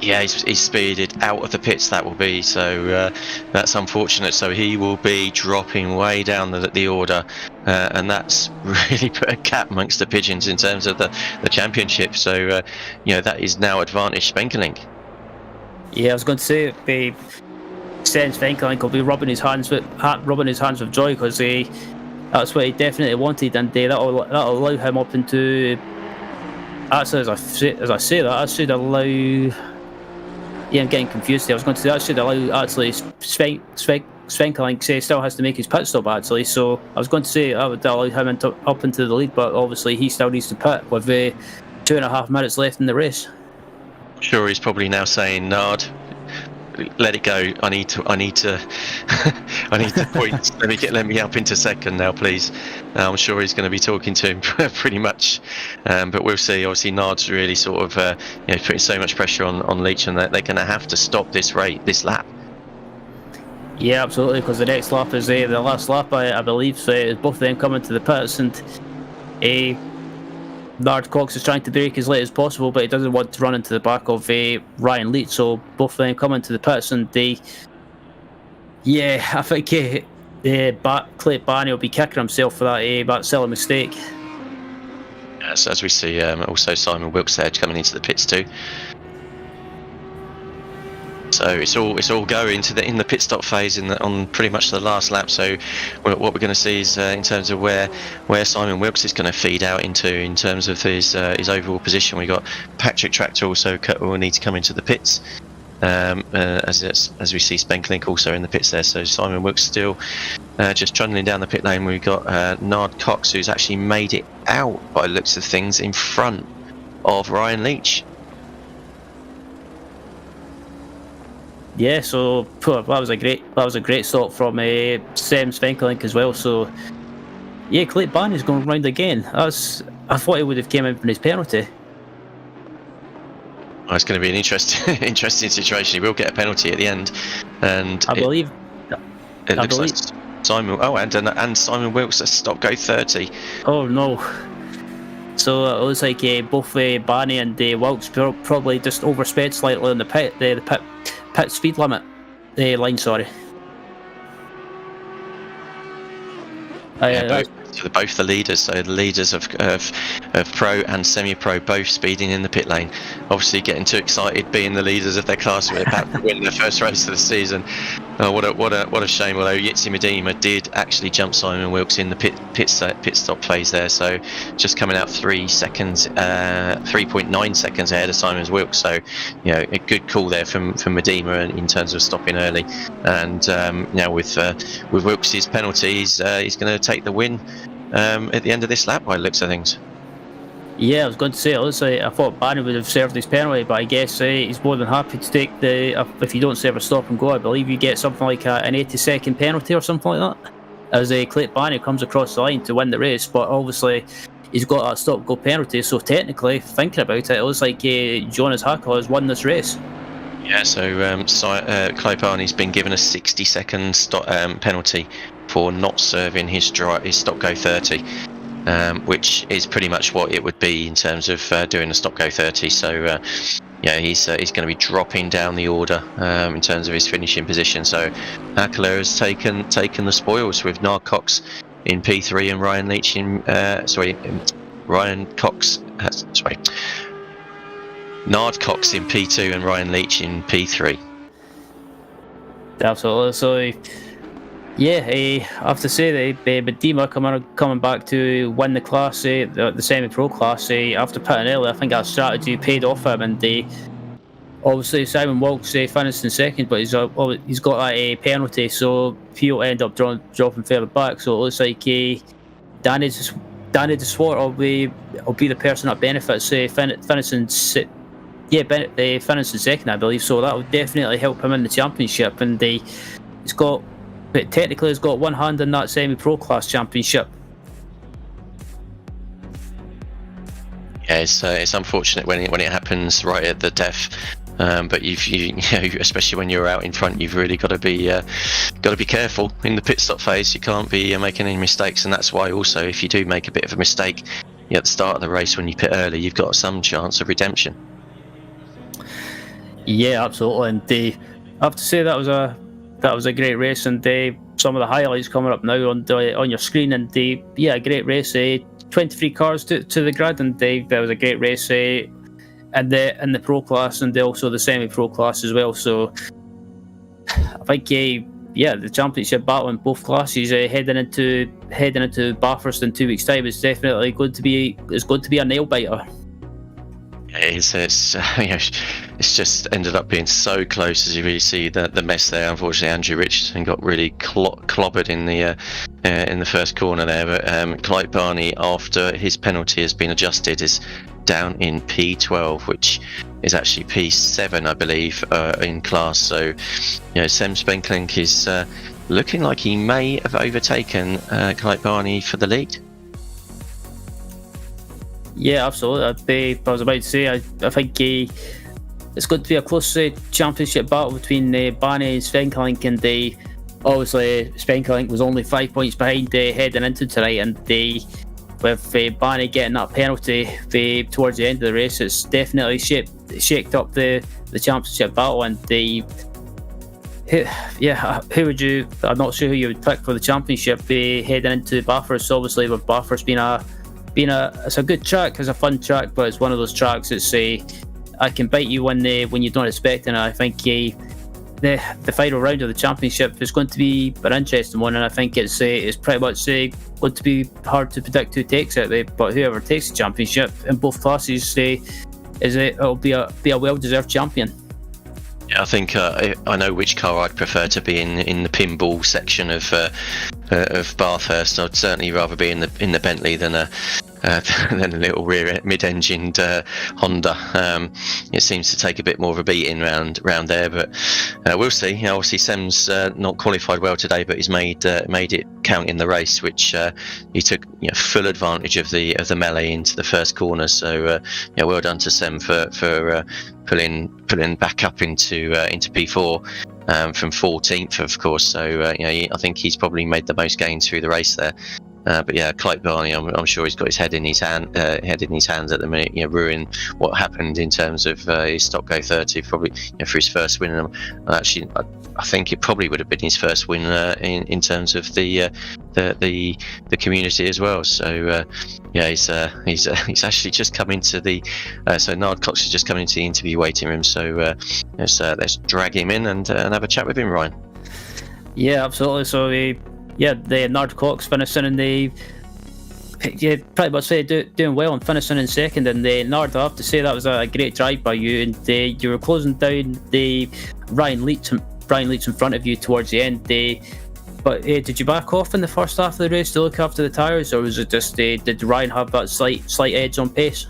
Yeah, he's speeded out of the pits, that will be, so that's unfortunate. So he will be dropping way down the order, and that's really put a cap amongst the pigeons in terms of the championship. So that is now advantage Spenkelink. Yeah, I was going to say Sten Spenkelink will be rubbing his hands with joy, because that's what he definitely wanted, and that'll allow him up into. Actually, as I say that should allow. Yeah, I'm getting confused here. I was going to say that should allow actually Spenkelink still has to make his pit stop actually. So I was going to say that would allow him up into the lead, but obviously he still needs to pit with 2.5 minutes left in the race. I'm sure he's probably now saying, Nard, let it go. I need to I need the points. Let me up into second now, please. I'm sure he's going to be talking to him pretty much, but we'll see. Obviously, Nard's really sort of putting so much pressure on Leach, and that they're going to have to stop this lap. Yeah, absolutely, because the next lap is the last lap, I believe. So both of them coming to the pits, and Nard Cox is trying to brake as late as possible, but he doesn't want to run into the back of Ryan Leach. So both of them coming to the pits, and I think Clay Barney will be kicking himself for that silly mistake. Yes, as we see, also Simon Wilkes there coming into the pits too. So it's all going in the pit stop phase on pretty much the last lap. So what we're going to see is in terms of where Simon Wilkes is going to feed out into in terms of his overall position. We got Patrick Tractor also will need to come into the pits, as we see Spenklink also in the pits there. So Simon Wilkes still just trundling down the pit lane. We've got Nard Cox, who's actually made it out by the looks of things in front of Ryan Leach. Yeah, so that was a great stop from Sam Spenklink as well. So yeah, Clay Barney's going round again. I thought he would have came in for his penalty. Well, it's going to be an interesting situation. He will get a penalty at the end, and I believe like Simon. Oh, and Simon Wilkes a stop go 30. Oh no! So it looks like both Barney and Wilkes probably just oversped slightly on the pit speed limit line. Sorry. Both the leaders, so the leaders of pro and semi-pro, both speeding in the pit lane. Obviously, getting too excited, being the leaders of their class, about to win their first race of the season. What a shame. Although Jitsi Medema did actually jump Simon Wilkes in the pit stop phase there, so just coming out 3 seconds, 3.9 seconds ahead of Simon Wilkes. So a good call there from Medema in terms of stopping early. And now with Wilkes' penalties, he's going to take the win at the end of this lap by the looks of things. Yeah, I was going to say, it looks like I thought Barney would have served his penalty, but I guess he's more than happy to take if you don't serve a stop and go, I believe you get something like an 80-second penalty or something like that, as Clay Barney comes across the line to win the race. But obviously he's got that stop go penalty, so technically, thinking about it looks like Jonas Hackle has won this race. Yeah, so Clay Barney's been given a 60-second stop penalty for not serving his stop go 30, which is pretty much what it would be in terms of doing a stop go 30. So he's going to be dropping down the order in terms of his finishing position. So Hackler has taken the spoils with Nard Cox in P3 and Ryan Leach Nard Cox in P2 and Ryan Leach in P3. Absolutely. So yeah, I have to say that Medema coming back to win the class, the semi-pro class, after pitting early. I think that strategy paid off him, and obviously Simon Wilkes finished in second, but he's got that penalty, so he'll end up dropping further back. So it looks like Danny DeSwart will be the person that benefits finishing second, I believe. So that would definitely help him in the championship, and he's got one hand in that semi-pro class championship. Yeah, it's unfortunate when it happens right at the death. But you especially when you're out in front, you've really got to be careful in the pit stop phase. You can't be making any mistakes, and that's why also if you do make a bit of a mistake at the start of the race when you pit early, you've got some chance of redemption. Yeah, absolutely, and I have to say that was a great race, and some of the highlights coming up now on your screen, and a great race. 23 cars to the grid, and that was a great race in the pro class, and also the semi-pro class as well. So I think the championship battle in both classes heading into Bathurst in 2 weeks' time is definitely going to be a nail biter. It's just ended up being so close, as you really see the mess there. Unfortunately, Andrew Richardson got really clobbered in the first corner there. But Clyde Barney, after his penalty has been adjusted, is down in P12, which is actually P7, I believe, in class. So, Sam Spenklink is looking like he may have overtaken Clive Barney for the lead. Yeah, absolutely. I was about to say, I think it's going to be a close championship battle between Barney and Spenklink, and obviously Spenklink was only 5 points behind heading into tonight, and with Barney getting that penalty towards the end of the race, it's definitely shaked up the championship battle. And who would you? I'm not sure who you would pick for the championship heading into Bathurst. Obviously, with Bathurst it's a good track, it's a fun track, but it's one of those tracks that's I can bite you when you don't expect it. And I think the final round of the championship is going to be an interesting one, and I think it's pretty much going to be hard to predict who takes it. But whoever takes the championship in both classes, it'll be a well-deserved champion. Yeah, I think I know which car I'd prefer to be in the pinball section of Bathurst. I'd certainly rather be in the Bentley than a little rear mid-engined Honda. It seems to take a bit more of a beating round there, but we'll see. Obviously, Sem's not qualified well today, but he's made it count in the race, which he took full advantage of the melee into the first corner. So well done to Sem for pulling back up into P4 from 14th, of course. So I think he's probably made the most gains through the race there. But yeah, Clive Barney, I'm sure he's got his head in his hands at the minute. Ruin what happened in terms of his Stock Go 30, probably for his first win. Actually, I think it probably would have been his first win in terms of the community as well. So he's actually just come into the so Nard Cox has just come into the interview waiting room. So let's drag him in and have a chat with him, Ryan. Yeah, absolutely. So the Nard Cox finishing in pretty much doing well and finishing in second. And Nard, I have to say that was a great drive by you, and you were closing down the Ryan Leach in front of you towards the end. But did you back off in the first half of the race to look after the tyres, or was it just did Ryan have that slight edge on pace?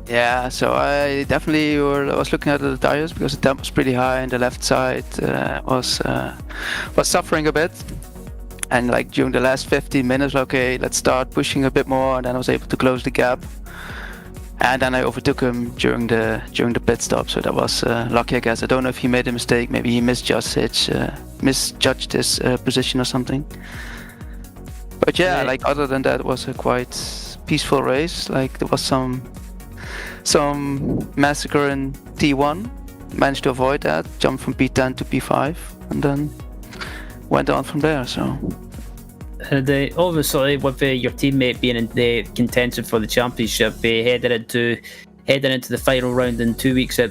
Yeah, so I definitely was looking at the tyres because the temp was pretty high and the left side was suffering a bit. And during the last 15 minutes, okay, let's start pushing a bit more, and then I was able to close the gap. And then I overtook him during the pit stop, so that was lucky, I guess. I don't know if he made a mistake, maybe he misjudged his position or something. But yeah, other than that, it was a quite peaceful race. There was some massacre in T1, managed to avoid that, jumped from P10 to P5, and then went on from there. So obviously with your teammate being in the contention for the championship, heading into the final round in 2 weeks at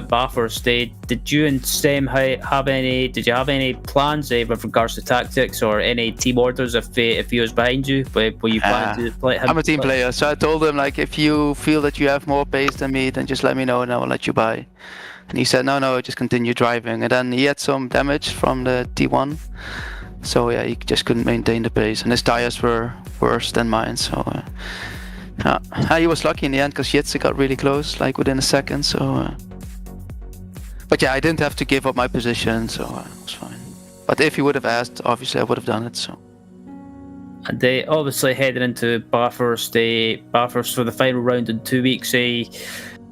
Bathurst, did you and Stem have any plans with regards to tactics or any team orders if he was behind you? Were you planning to play him? I'm a team player, so I told him if you feel that you have more pace than me, then just let me know and I will let you by. And he said, no, just continue driving. And then he had some damage from the T1. So yeah, he just couldn't maintain the pace. And his tires were worse than mine. So he was lucky in the end because Jitse got really close, within a second. So, but yeah, I didn't have to give up my position, so it was fine. But if he would have asked, obviously I would have done it. So. And obviously heading into Bathurst for the final round in 2 weeks.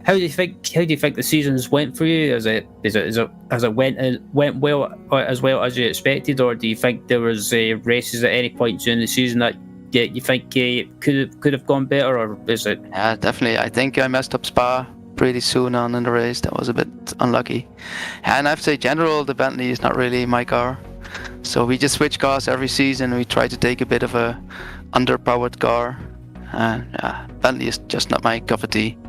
How do you think the seasons went for you? Has it went well as you expected, or do you think there was races at any point during the season that you think could have gone better, or is it? Yeah, definitely. I think I messed up Spa pretty soon on in the race. That was a bit unlucky. And I have to say, general, the Bentley is not really my car. So we just switch cars every season. We try to take a bit of a underpowered car. And Bentley is just not my cup of tea.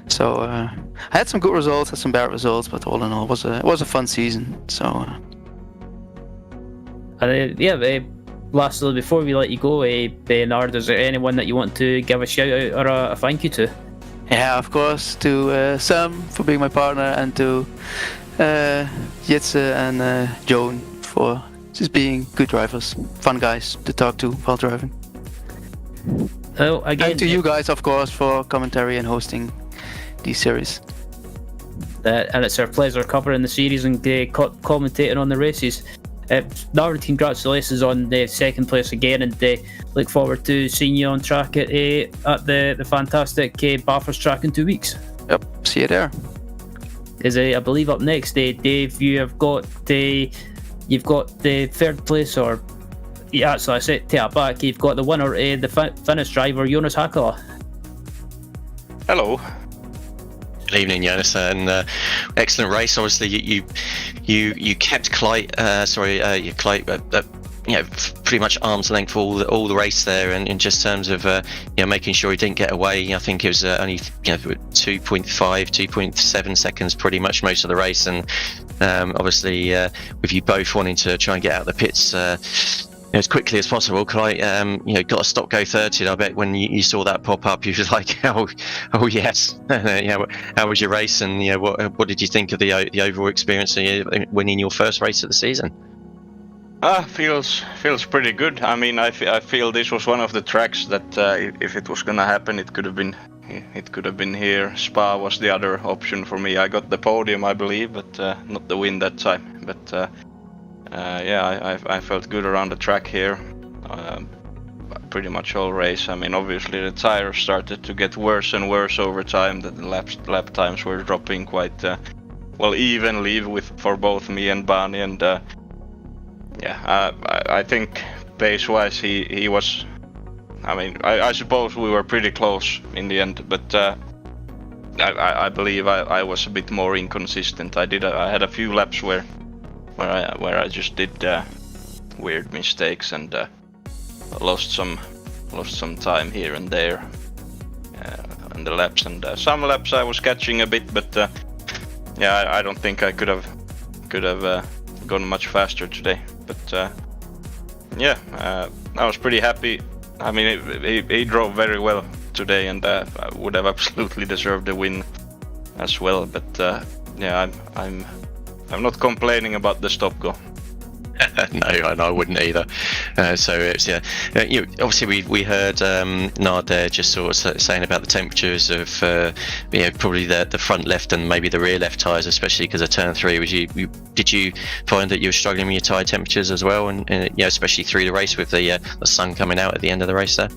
So I had some good results, had some bad results, but all in all, it was a fun season. So lastly, before we let you go, Bernard, is there anyone that you want to give a shout out or a thank you to? Yeah, of course, to Sam for being my partner, and to Jitse and Joan for just being good drivers, fun guys to talk to while driving. Again, and to you guys, of course, for commentary and hosting these series. and it's our pleasure covering the series and commentating on the races. Nard, congratulations on the second place again, and look forward to seeing you on track at the fantastic Bathurst track in 2 weeks. Yep, see you there. Because I believe up next, Dave, you've got the third place, or actually I said take it back. You've got the winner, the Finnish driver Jonas Hakala. Hello. Good evening, Jonas, and excellent race. Obviously, you kept Clyde, pretty much arm's length all the race there, and in just terms of making sure he didn't get away. I think it was only 2.7 seconds pretty much most of the race, and obviously with you both wanting to try and get out of the pits as quickly as possible, Clyde got a stop go 30. I bet when you saw that pop up, you was like, oh yes. How was your race, and what did you think of the overall experience of winning your first race of the season? Feels pretty good. I mean, I feel this was one of the tracks that if it was gonna happen, it could have been here. Spa was the other option for me. I got the podium, I believe, but not the win that time. But I felt good around the track here, pretty much all race. I mean, obviously the tires started to get worse and worse over time. The lap times were dropping quite evenly for both me and Bani, and I think pace-wise he was. I mean, I suppose we were pretty close in the end, but I believe I was a bit more inconsistent. I had a few laps where I just did weird mistakes and lost some time here and there in the laps, and some laps I was catching a bit, but I don't think I could have gone much faster today. But I was pretty happy. I mean, he drove very well today, and would have absolutely deserved the win as well. But I'm not complaining about the stop go. No, I wouldn't either. So it's obviously we heard Nard there just sort of saying about the temperatures of probably the front left and maybe the rear left tyres, especially because of turn 3. Did you find that you were struggling with your tyre temperatures as well, and especially through the race with the sun coming out at the end of the race there?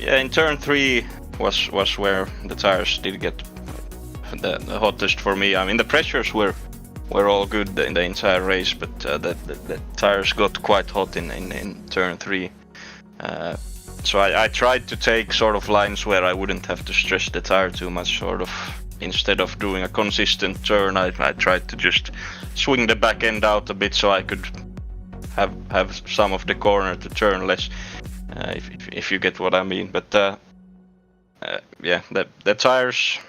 In turn 3 was where the tyres did get the hottest for me. I mean, the pressures were all good in the entire race, but the tires got quite hot in turn 3. So I tried to take sort of lines where I wouldn't have to stress the tire too much. Sort of instead of doing a consistent turn, I tried to just swing the back end out a bit so I could have some of the corner to turn less, if you get what I mean. But the tires.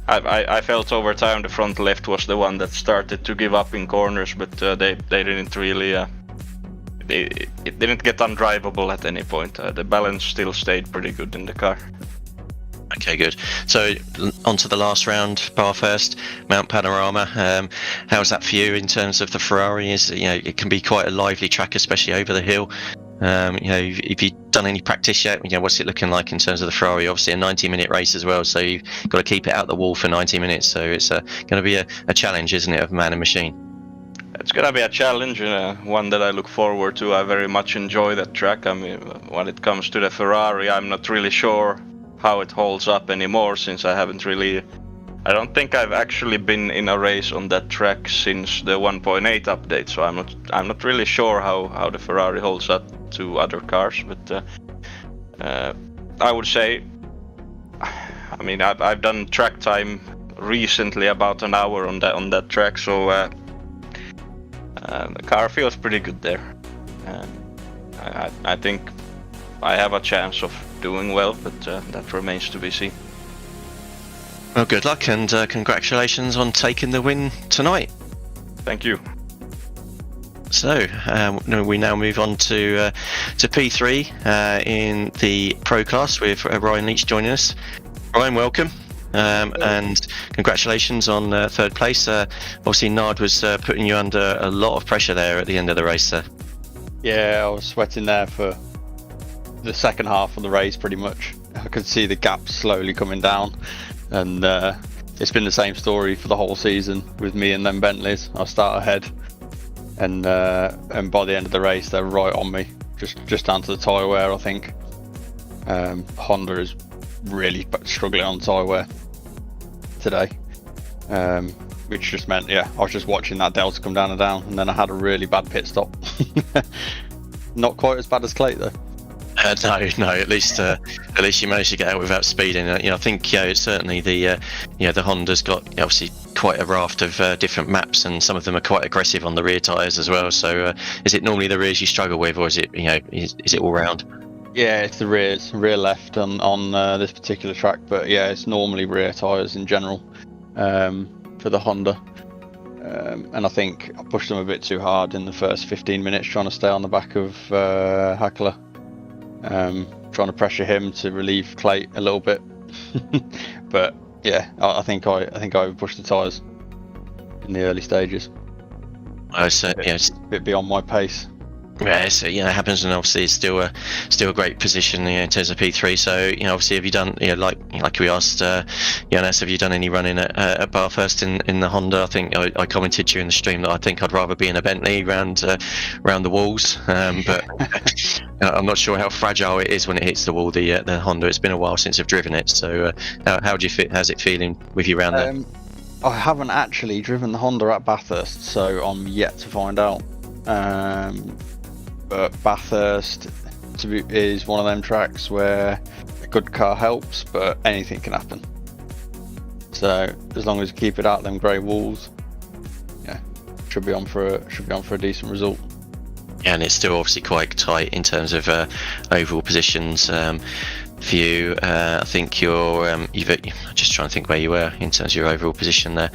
I felt over time the front left was the one that started to give up in corners, but they didn't really. It didn't get undrivable at any point. The balance still stayed pretty good in the car. Okay, good. So on to the last round, Bathurst, Mount Panorama. How's that for you in terms of the Ferrari? It can be quite a lively track, especially over the hill. Have you done any practice yet? What's it looking like in terms of the Ferrari? Obviously a 90-minute race as well, so you've got to keep it out the wall for 90 minutes. So it's going to be a challenge, isn't it, of man and machine? It's going to be a challenge, one that I look forward to. I very much enjoy that track. I mean, when it comes to the Ferrari, I'm not really sure how it holds up anymore, since I don't think I've actually been in a race on that track since the 1.8 update, so I'm not really sure how the Ferrari holds up to other cars. But I would say, I mean, I've done track time recently, about an hour on that track, so the car feels pretty good there. I think I have a chance of doing well, but that remains to be seen. Well, good luck, and congratulations on taking the win tonight. Thank you. So we now move on to P3 in the Pro class with Ryan Leach joining us. Ryan, welcome, and congratulations on third place. Obviously, Nard was putting you under a lot of pressure there at the end of the race. Yeah, I was sweating there for the second half of the race, pretty much. I could see the gap slowly coming down, and it's been the same story for the whole season with me and them Bentleys. I start ahead, and by the end of the race they're right on me, just down to the tyre wear. I think Honda is really struggling on tyre wear today, which just meant, I was just watching that Delta come down, and then I had a really bad pit stop. Not quite as bad as Clay though. No. At least you managed to get out without speeding. I think certainly the Honda's got obviously quite a raft of different maps, and some of them are quite aggressive on the rear tyres as well. So is it normally the rears you struggle with, or is it is it all round? Yeah, it's the rear left on this particular track, but it's normally rear tyres in general for the Honda. And I think I pushed them a bit too hard in the first 15 minutes, trying to stay on the back of Hackler. Trying to pressure him to relieve Clay a little bit. But I think I pushed the tyres in the early stages. It's a bit beyond my pace. Yeah, so it happens, and obviously it's still a great position in terms of P3. So obviously, have you done like we asked Jonas, have you done any running at Bathurst in the Honda? I think I commented during the stream that I think I'd rather be in a Bentley round the walls, but I'm not sure how fragile it is when it hits the wall. The Honda. It's been a while since I've driven it. So how do you fit? How's it feeling with you around there? I haven't actually driven the Honda at Bathurst, so I'm yet to find out. But Bathurst is one of them tracks where a good car helps, but anything can happen. So as long as you keep it out them grey walls, should be on for a decent result. Yeah, and it's still obviously quite tight in terms of overall positions for you. I think I'm just trying to think where you were in terms of your overall position there.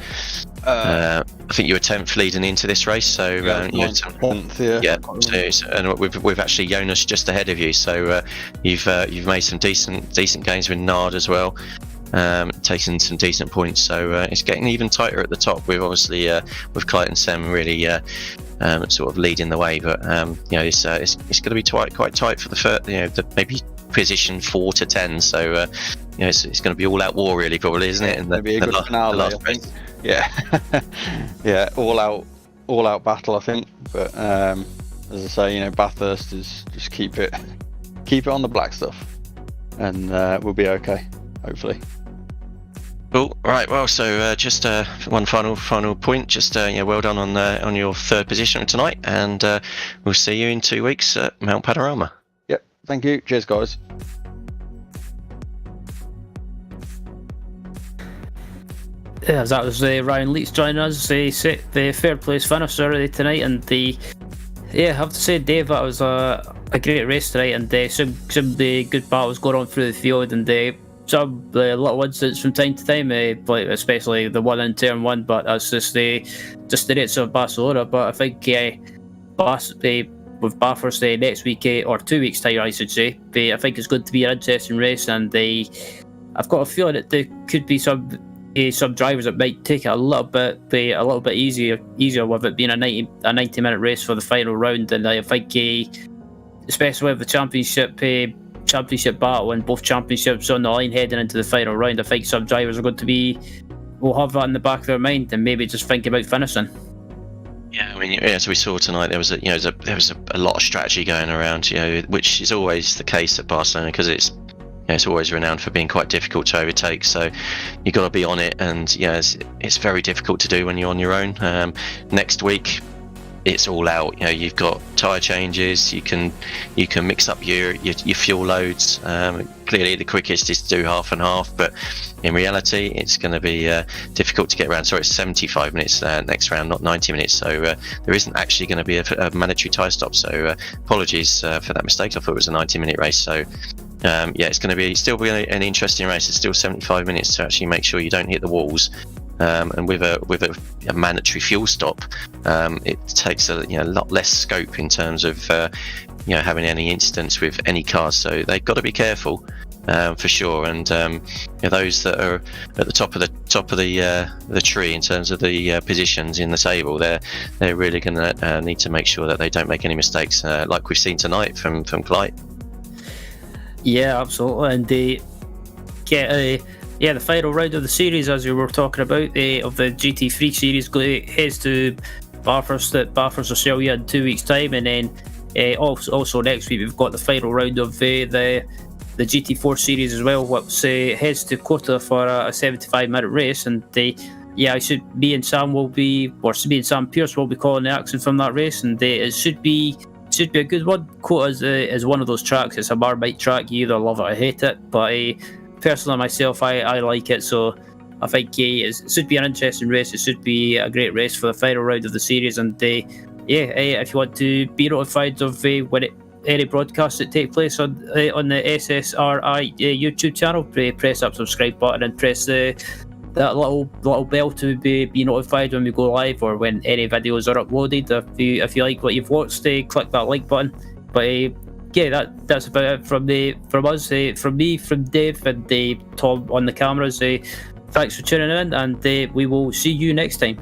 I think you were 10th leading into this race, so you're 10th, So, and we've actually Jonas just ahead of you, so you've made some decent gains with Nard as well, taking some decent points. So it's getting even tighter at the top. We've obviously with Clyde and Sam really sort of leading the way, but it's going to be quite tight for the first, the maybe position 4 to 10. So it's going to be all out war really, probably, isn't it? And maybe a good finale, I think. all out battle, I think. But as I say, Bathurst is just keep it on the black stuff, and we'll be okay, hopefully. Cool. Right. Well, so just one final point. Just well done on your third position tonight, and we'll see you in 2 weeks at Mount Panorama. Yep. Thank you. Cheers, guys. Yeah, that was Ryan Leach joining us, the third place finisher tonight, and I have to say, Dave, that was a great race tonight, and some good battles going on through the field, and some little incidents from time to time, like especially the one in turn 1, but that's just the rates of Barcelona. But I think with Bathurst next week, or 2 weeks time, I should say, I think it's going to be an interesting race, and I've got a feeling that there could be some drivers that might take it a little bit easier with it being a 90-minute race for the final round. And I think especially with the championship battle and both championships on the line heading into the final round, I think some drivers are going to will have that in the back of their mind and maybe just think about finishing. Yeah, I mean, as we saw tonight, there was a lot of strategy going around, which is always the case at Barcelona, because it's always renowned for being quite difficult to overtake. So you've got to be on it, and it's very difficult to do when you're on your own. Next week, it's all out. You've got tyre changes. You can mix up your fuel loads. Clearly, the quickest is to do half and half, but in reality, it's going to be difficult to get around. So it's 75 minutes next round, not 90 minutes. So there isn't actually going to be a mandatory tyre stop. So apologies for that mistake. I thought it was a 90-minute race. So it's going to be still an interesting race. It's still 75 minutes to actually make sure you don't hit the walls. And with a mandatory fuel stop, it takes a lot less scope in terms of having any incidents with any cars. So they've got to be careful for sure. And those that are at the top of the tree in terms of the positions in the table, they're really going to need to make sure that they don't make any mistakes, like we've seen tonight from Clyde. Yeah, absolutely, and they get yeah, the final round of the series, as we were talking about, of the GT3 series, heads to Bathurst at Bathurst, Australia in 2 weeks' time, and then also next week we've got the final round of the GT4 series as well, which heads to Cota for a 75-minute race, and yeah, me and Sam Pierce will be calling the action from that race, and it should be a good one. Cota is one of those tracks. It's a Marmite track. You either love it or hate it, but personally myself, I like it, so I think it should be an interesting race. It should be a great race for the final round of the series, and if you want to be notified of any broadcasts that take place on the SSRi YouTube channel, press that subscribe button and press that little bell to be notified when we go live or when any videos are uploaded. If you like what you've watched, click that like button. But that's about it from us, from me, from Dave, and Tom on the cameras. Thanks for tuning in, and we will see you next time.